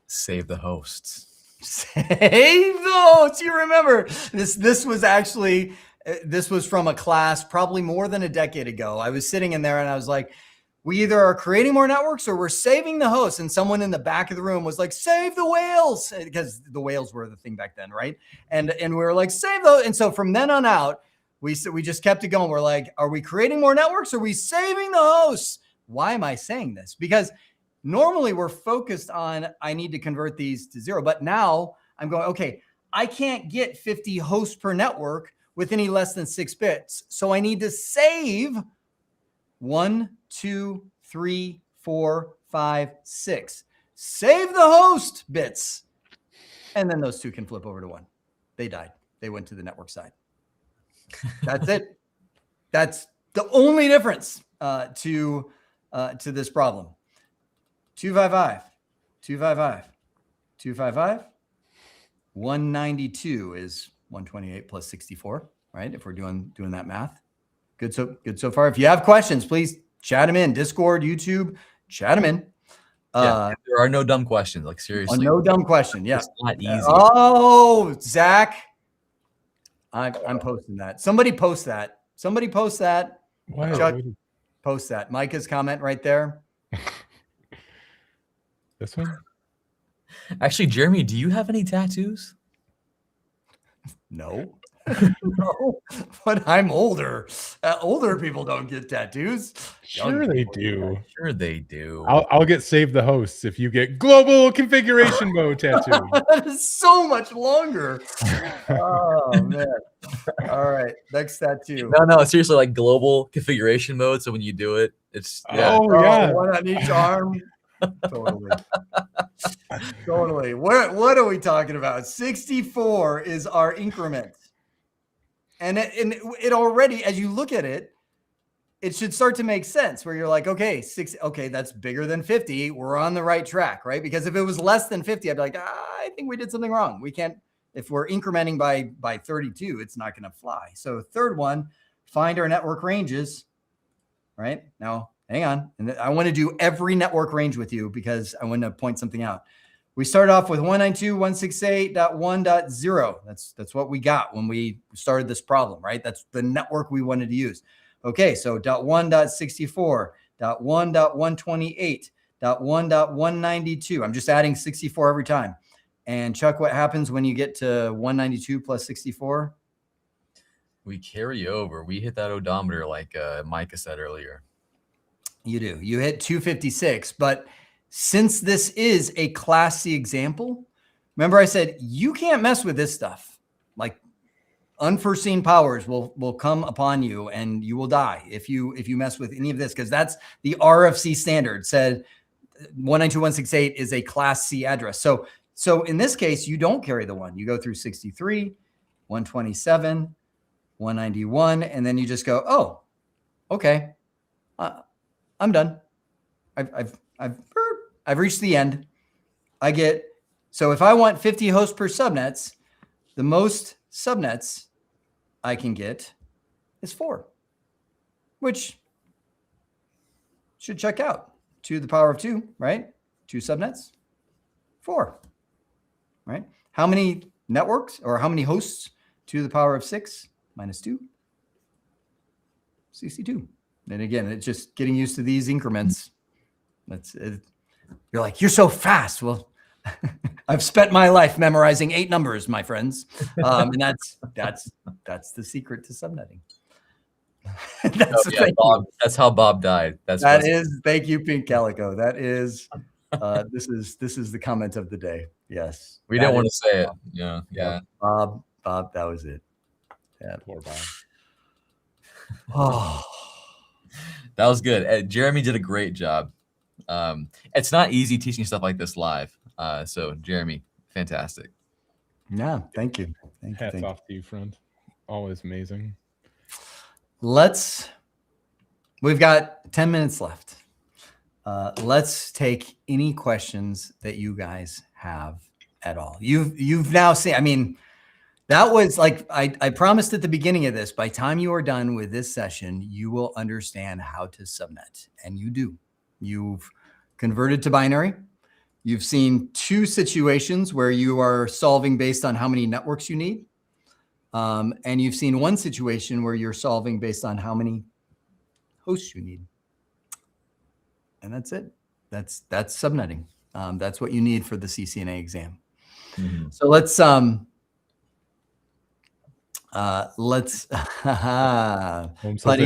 Save the hosts. Save the hosts. You remember this was actually, this was from a class probably more than a decade ago. I was sitting in there and I was like, we either are creating more networks or we're saving the hosts. And someone in the back of the room was like, save the whales, because the whales were the thing back then, right? And we were like, save those. And so from then on out, we just kept it going. We're like, are we creating more networks? Or are we saving the hosts? Why am I saying this? Because normally we're focused on, I need to convert these to 0. But now I'm going, okay, I can't get 50 hosts per network with any less than 6 bits. So I need to save 1, 2, 3, 4, 5, 6. Save the host bits. And then those 2 can flip over to 1. They died. They went to the network side. That's it. That's the only difference to this problem. 255, 255, 255. 192 is 128 plus 64, right? If we're doing that math. Good so far. If you have questions, please chat them in. Discord, YouTube, chat them in. Yeah, there are no dumb questions. Like seriously, no dumb question. Yeah, it's not easy. Oh, Zach, I'm posting that. Somebody post that. Why? Chuck, post that. Micah's comment right there. This one? Actually, Jeremy, do you have any tattoos? No. No, but I'm older. Older people don't get tattoos. Sure they do. Sure they do. I'll get save the hosts if you get global configuration mode tattoo. That is so much longer. Oh man. All right, next tattoo. No, seriously, like global configuration mode. So when you do it, it's one on each arm. Totally. What are we talking about? 64 is our increment. And it already, as you look at it, it should start to make sense where you're like, okay, that's bigger than 50. We're on the right track, right? Because if it was less than 50, I'd be like, I think we did something wrong. We can't, if we're incrementing by 32, it's not going to fly. So third one, find our network ranges, right? Now, hang on. And I want to do every network range with you because I want to point something out. We started off with 192.168.1.0. That's what we got when we started this problem, right? That's the network we wanted to use. Okay, so .1.64, .1.128, .1.192. I'm just adding 64 every time. And Chuck, what happens when you get to 192 plus 64? We carry over. We hit that odometer like Micah said earlier. You do. You hit 256, but since this is a Class C example, remember I said you can't mess with this stuff. Like unforeseen powers will come upon you and you will die if you mess with any of this, because that's the RFC standard said 192.168 is a Class C address. So in this case, you don't carry the one. You go through 63, 127, 191, and then you just go, oh, okay, I'm done. I've reached the end. So if I want 50 hosts per subnets, the most subnets I can get is 4, which should check out. 2 to the power of 2, right? 2 subnets, 4, right? How many networks or how many hosts? 2 to the power of 6 minus 2, 62. And again, it's just getting used to these increments. That's it. You're like, you're so fast. Well, I've spent my life memorizing 8 numbers, my friends. And that's the secret to subnetting. Bob, that's how Bob died. Thank you, Pink Calico. That is this is the comment of the day. Yes. We didn't want to say it. Yeah. Bob, that was it. Yeah. Poor Bob. Oh. That was good. Jeremy did a great job. It's not easy teaching stuff like this live. So Jeremy, fantastic. Yeah, thank you. Hats off to you, friend. Always amazing. We've got 10 minutes left. Let's take any questions that you guys have at all. You've now seen, I mean, that was like, I promised at the beginning of this, by the time you are done with this session, you will understand how to subnet, and you do. You've converted to binary. You've seen 2 situations where you are solving based on how many networks you need. And you've seen 1 situation where you're solving based on how many hosts you need. And that's it. That's subnetting. That's what you need for the CCNA exam. Mm-hmm. So let's Buddy,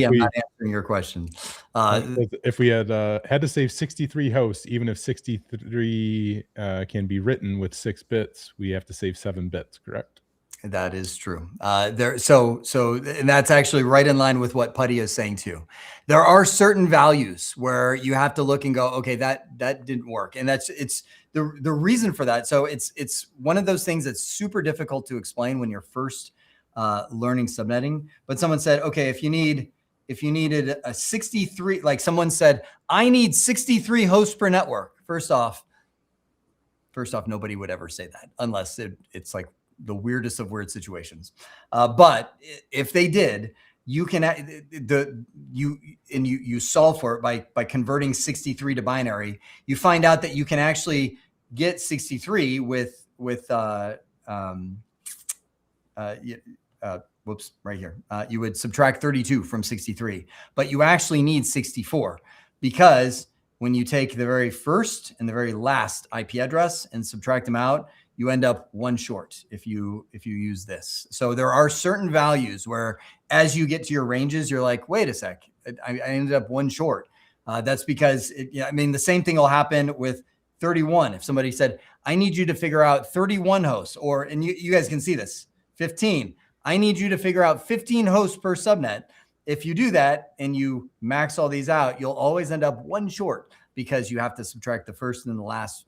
I'm not answering your question. If we had to save 63 hosts, even if 63 can be written with 6 bits, we have to save 7 bits, correct? That is true. And that's actually right in line with what Putty is saying too. There are certain values where you have to look and go, okay, that didn't work. And it's the reason for that. So it's one of those things that's super difficult to explain when you're first learning subnetting. But someone said, okay, if you needed a 63, like someone said, I need 63 hosts per network. First off, First off, nobody would ever say that unless it's like the weirdest of weird situations. But if they did, you can you solve for it by converting 63 to binary. You find out that you can actually get 63 with whoops, right here. You would subtract 32 from 63, but you actually need 64 because when you take the very first and the very last IP address and subtract them out, you end up one short if you use this. So there are certain values where as you get to your ranges, you're like, wait a sec, I ended up one short. That's because, the same thing will happen with 31. If somebody said, I need you to figure out 31 hosts, and you guys can see this, 15. I need you to figure out 15 hosts per subnet. If you do that and you max all these out, you'll always end up one short because you have to subtract the first and the last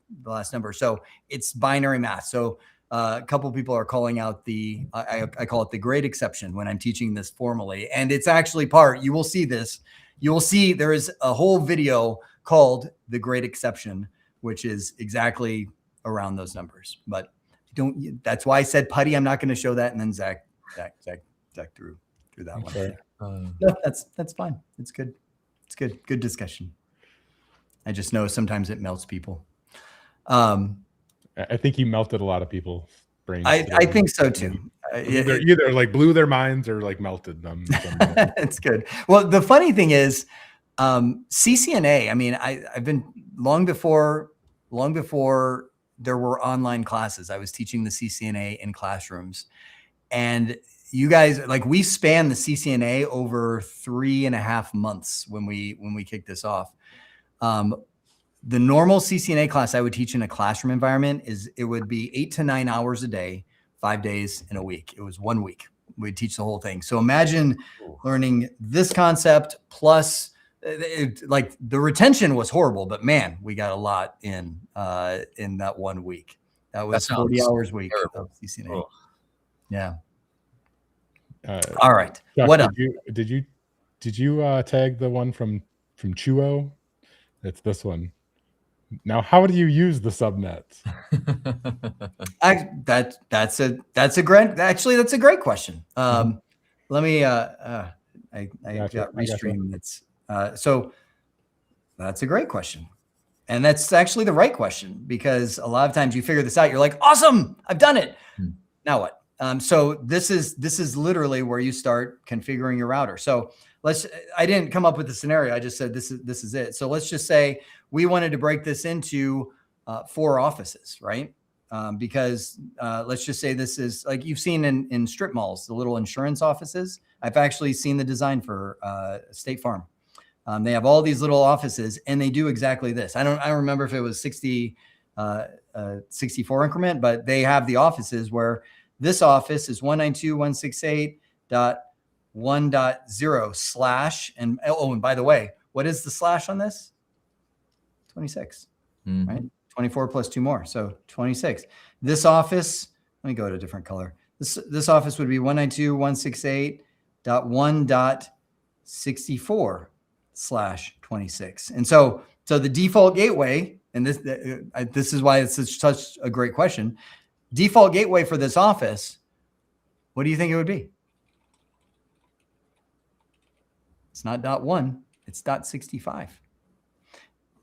number. So it's binary math. So a couple of people are calling out I call it the great exception when I'm teaching this formally. And it's actually you will see this. You will see there is a whole video called the great exception, which is exactly around those numbers. But that's why I said putty. I'm not going to show that. And then Zach threw that one. Okay. No, that's fine. It's good. It's good. Good discussion. I just know sometimes it melts people. I think he melted a lot of people's brains. I think so too. Either like blew their minds or like melted them. It's good. Well, the funny thing is, CCNA. I mean, I've been long before there were online classes. I was teaching the CCNA in classrooms, and you guys, like, we span the CCNA over 3.5 months when we kicked this off. The normal CCNA class I would teach in a classroom environment it would be 8 to 9 hours a day, 5 days in a week. It was 1 week. We'd teach the whole thing. So imagine learning this concept plus like the retention was horrible, but man, we got a lot in that 1 week. That was 40 hours a week of CCNA. Oh. Yeah. All right. Chuck, what up? Did you tag the one from Chuo? It's this one. Now, how do you use the subnets? That's a great question. Let me I got restream. It's so that's a great question. And that's actually the right question, because a lot of times you figure this out, you're like, awesome, I've done it. Now what? So this is literally where you start configuring your router. So I didn't come up with the scenario. I just said, this is it. So let's just say we wanted to break this into 4 offices, right? Because let's just say this is like you've seen in strip malls, the little insurance offices. I've actually seen the design for State Farm. They have all these little offices and they do exactly this. I don't remember if it was 64 increment, but they have the offices where this office is 192.168.1.0 / and by the way, what is the slash on this? 26, right? 24 plus 2 more. So 26. This office, let me go to a different color. This office would be 192.168.1.64 / 26. And so the default gateway, and this is why it's such a great question. Default gateway for this office, what do you think it would be? It's not .1, it's .65.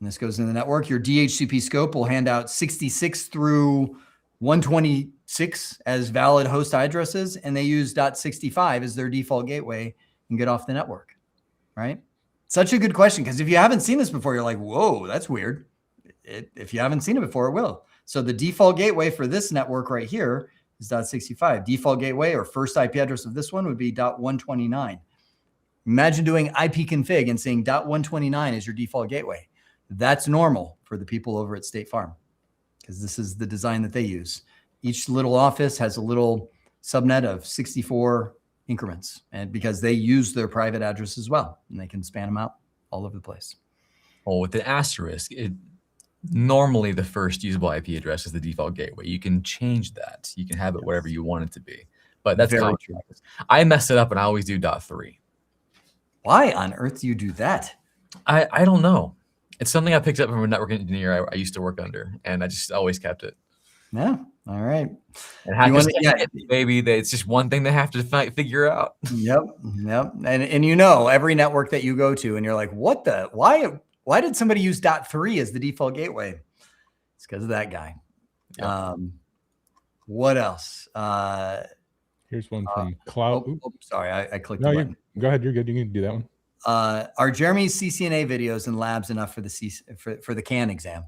And this goes in the network. Your DHCP scope will hand out 66 through 126 as valid host addresses, and they use .65 as their default gateway and get off the network, right? Such a good question, because if you haven't seen this before, you're like, whoa, that's weird. If you haven't seen it before, it will. So the default gateway for this network right here is .65. Default gateway or first IP address of this one would be .129. Imagine doing ipconfig and saying .129 is your default gateway. That's normal for the people over at State Farm, because this is the design that they use. Each little office has a little subnet of 64 increments, and because they use their private address as well, and they can span them out all over the place. Oh, with the asterisk, normally the first usable IP address is the default gateway. You can change that. You can have it wherever you want it to be. But that's very true. I messed it up and I always do .3. Why on earth do you do that? I don't know. It's something I picked up from a network engineer I used to work under, and I just always kept it. Yeah. All right. And hackers maybe it's just one thing they have to figure out. Yep. Yep. And you know, every network that you go to and you're like, what the, why did somebody use .3 as the default gateway? It's because of that guy. Yep. What else? Here's one from Cloud. Sorry, I clicked no, the button. Go ahead. You're good. You can do that one. Are Jeremy's CCNA videos and labs enough for the CAN exam?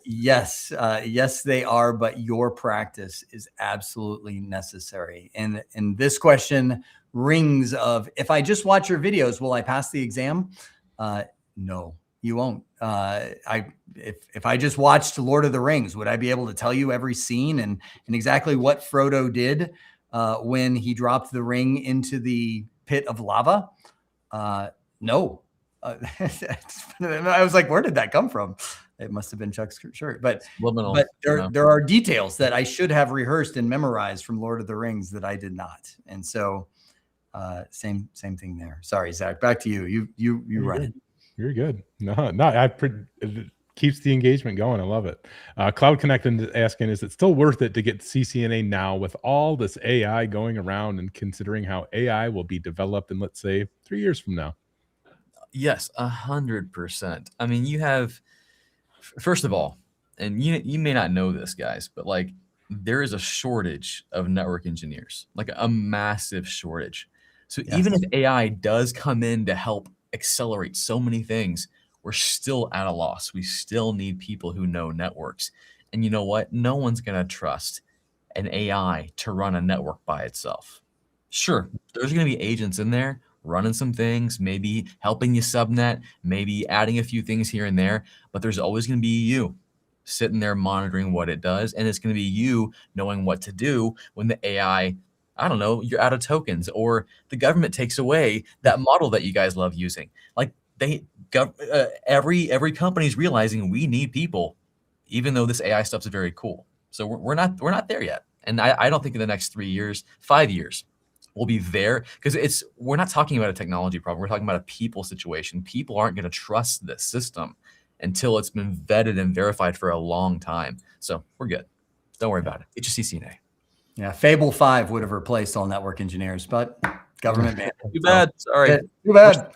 Yes, yes, they are. But your practice is absolutely necessary. And this question rings of, if I just watch your videos, will I pass the exam? No, you won't. If I just watched Lord of the Rings, would I be able to tell you every scene and exactly what Frodo did when he dropped the ring into the pit of lava? No. I was like, where did that come from? It must have been Chuck's shirt. But there are details that I should have rehearsed and memorized from Lord of the Rings that I did not. And so same thing there. Sorry, Zach, back to you. You run it. You're good. No, it keeps the engagement going. I love it. Cloud Connect is asking, is it still worth it to get CCNA now with all this AI going around and considering how AI will be developed in, let's say, 3 years from now? Yes, 100%. I mean, you have, first of all, and you may not know this, guys, but like there is a shortage of network engineers, like a massive shortage. So even if AI does come in to help accelerate so many things, we're still at a loss. We still need people who know networks. And you know what? No one's going to trust an AI to run a network by itself. Sure, there's going to be agents in there running some things, maybe helping you subnet, maybe adding a few things here and there, but there's always going to be you sitting there monitoring what it does. And it's going to be you knowing what to do when the AI, I don't know, you're out of tokens or the government takes away that model that you guys love using. Like every company's realizing we need people, even though this AI stuff's very cool. So we're not there yet. And I don't think in the next 3 years, 5 years, we'll be there, because we're not talking about a technology problem. We're talking about a people situation. People aren't going to trust this system until it's been vetted and verified for a long time. So we're good. Don't worry about it. Get your CCNA. Yeah, Fable 5 would have replaced all network engineers, but government man. Too bad. Sorry. Too bad.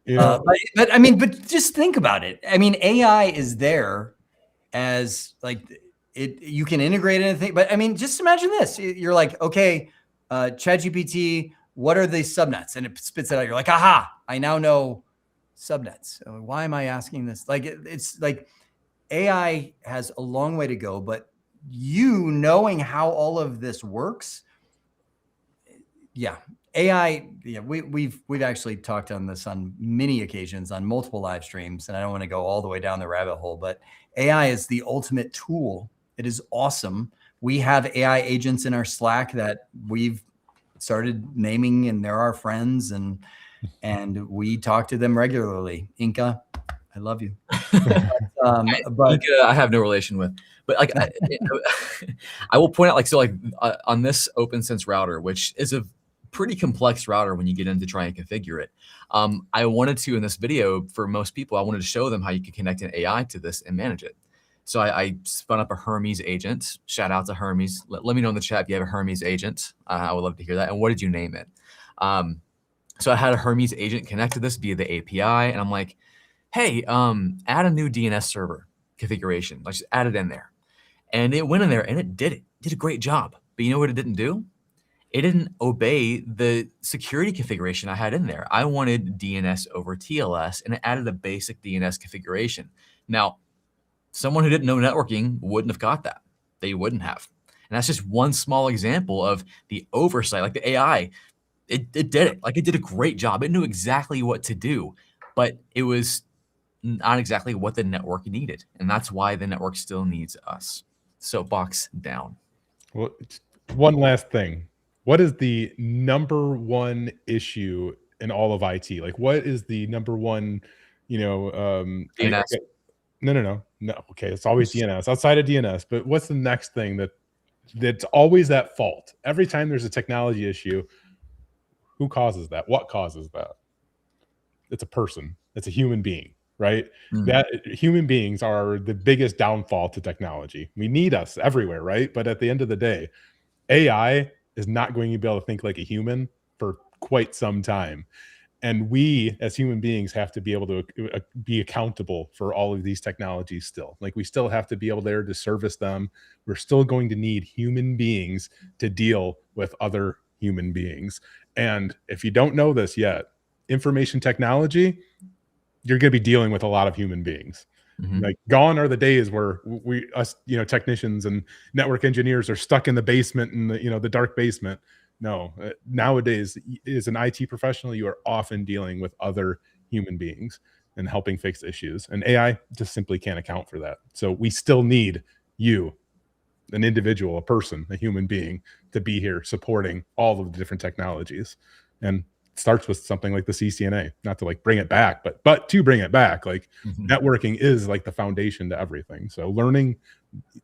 Yeah. But I mean, but just think about it. I mean, AI is there as like you can integrate anything, but I mean, just imagine this. You're like, okay, ChatGPT, what are the subnets? And it spits it out. You're like, aha, I now know subnets. Why am I asking this? Like, it's like AI has a long way to go, but you knowing how all of this works. Yeah. AI, yeah, we've actually talked on this on many occasions on multiple live streams, and I don't want to go all the way down the rabbit hole, but AI is the ultimate tool. It is awesome. We have AI agents in our Slack that we've started naming, and they're our friends, and we talk to them regularly. Inca, I love you. But Inca, I have no relation with. But like, I will point out, like, so like on this OpenSense router, which is a pretty complex router when you get in to try and configure it. I wanted to, in this video, for most people, I wanted to show them how you can connect an AI to this and manage it. So I spun up a Hermes agent. Shout out to Hermes. Let me know in the chat if you have a Hermes agent. I would love to hear that. And what did you name it? So I had a Hermes agent connect to this via the API. And I'm like, hey, add a new DNS server configuration. Like, just add it in there. And it went in there and it did a great job. But you know what it didn't do? It didn't obey the security configuration I had in there. I wanted DNS over TLS, and it added a basic DNS configuration. Now, someone who didn't know networking wouldn't have got that. They wouldn't have. And that's just one small example of the oversight. Like, the AI, it did it. Like, it did a great job. It knew exactly what to do, but it was not exactly what the network needed. And that's why the network still needs us. Soapbox down. Well, one last thing. What is the number one issue in all of IT? Like, what is the number one, DNS. No. Okay, it's always DNS. Outside of DNS, but what's the next thing that's always at fault? Every time there's a technology issue, who causes that? What causes that? It's a person. It's a human being. right? That human beings are the biggest downfall to technology. We need us everywhere, right? But at the end of the day, AI is not going to be able to think like a human for quite some time. And we as human beings have to be able to be accountable for all of these technologies still. Like we still have to be able there to service them. We're still going to need human beings to deal with other human beings. And if you don't know this yet, information technology, you're going to be dealing with a lot of human beings. Like gone are the days where us, technicians and network engineers are stuck in the basement and the dark basement. No, nowadays as an IT professional, you are often dealing with other human beings and helping fix issues. And AI just simply can't account for that. So we still need you, an individual, a person, a human being, to be here supporting all of the different technologies. And starts with something like the CCNA, not to like bring it back, but to bring it back, like networking is like the foundation to everything. So learning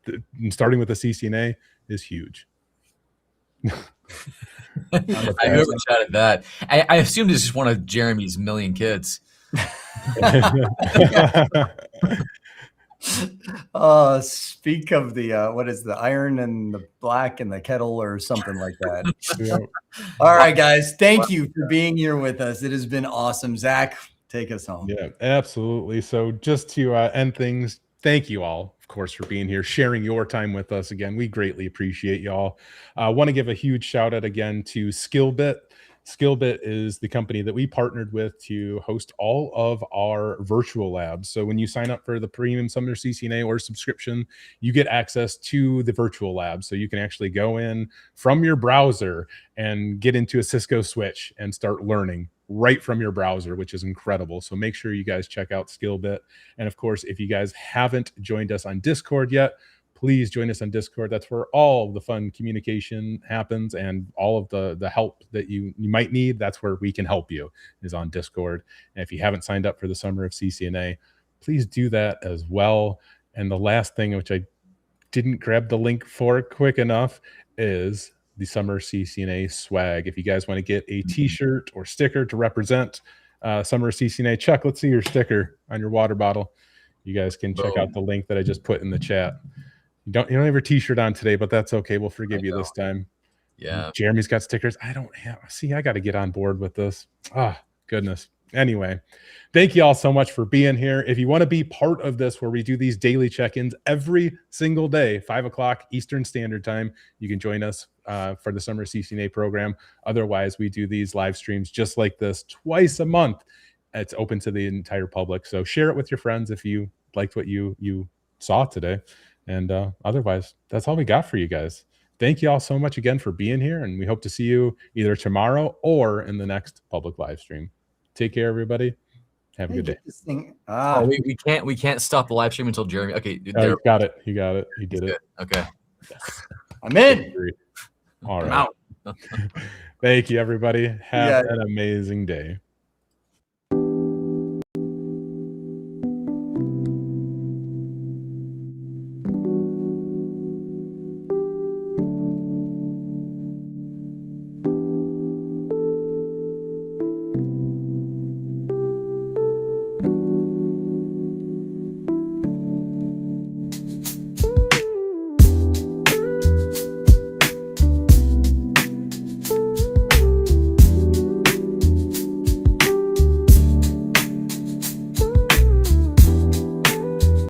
and starting with the CCNA is huge. I overshadowed that. I assumed it's just one of Jeremy's million kids. Speak of the what is the iron and the black and the kettle or something like that. Yeah. All right, guys. Thank you for being here with us. It has been awesome. Zach, take us home. Yeah, absolutely. So just to end things, thank you all, of course, for being here, sharing your time with us again. We greatly appreciate y'all. I want to give a huge shout out again to Skillbit. Skillbit is the company that we partnered with to host all of our virtual labs. So when you sign up for the premium Sumer CCNA or subscription, you get access to the virtual lab. So you can actually go in from your browser and get into a Cisco switch and start learning right from your browser, which is incredible. So make sure you guys check out Skillbit. And of course, if you guys haven't joined us on Discord yet, please join us on Discord. That's where all the fun communication happens, and all of the help that you might need, that's where we can help you, is on Discord. And if you haven't signed up for the Sumer of CCNA, please do that as well. And the last thing, which I didn't grab the link for quick enough, is the Sumer CCNA swag. If you guys want to get a t-shirt or sticker to represent Sumer CCNA, Chuck, let's see your sticker on your water bottle. You guys can check out the link that I just put in the chat. You don't have your t-shirt on today, but that's okay. We'll forgive you this time. Yeah. Jeremy's got stickers. I don't have. See, I got to get on board with this. Goodness. Anyway, thank you all so much for being here. If you want to be part of this, where we do these daily check-ins every single day, 5 o'clock Eastern Standard Time, you can join us for the Sumer CCNA program. Otherwise, we do these live streams just like this twice a month. It's open to the entire public. So share it with your friends if you liked what you saw today. And otherwise, that's all we got for you guys. Thank you all so much again for being here, and we hope to see you either tomorrow or in the next public live stream. Take care, everybody. Have a good day. We can't stop the live stream until Jeremy. Okay, you got it. He got it. He did it. Okay. Yes. I'm in. All right. I'm out. Thank you, everybody. Have an amazing day.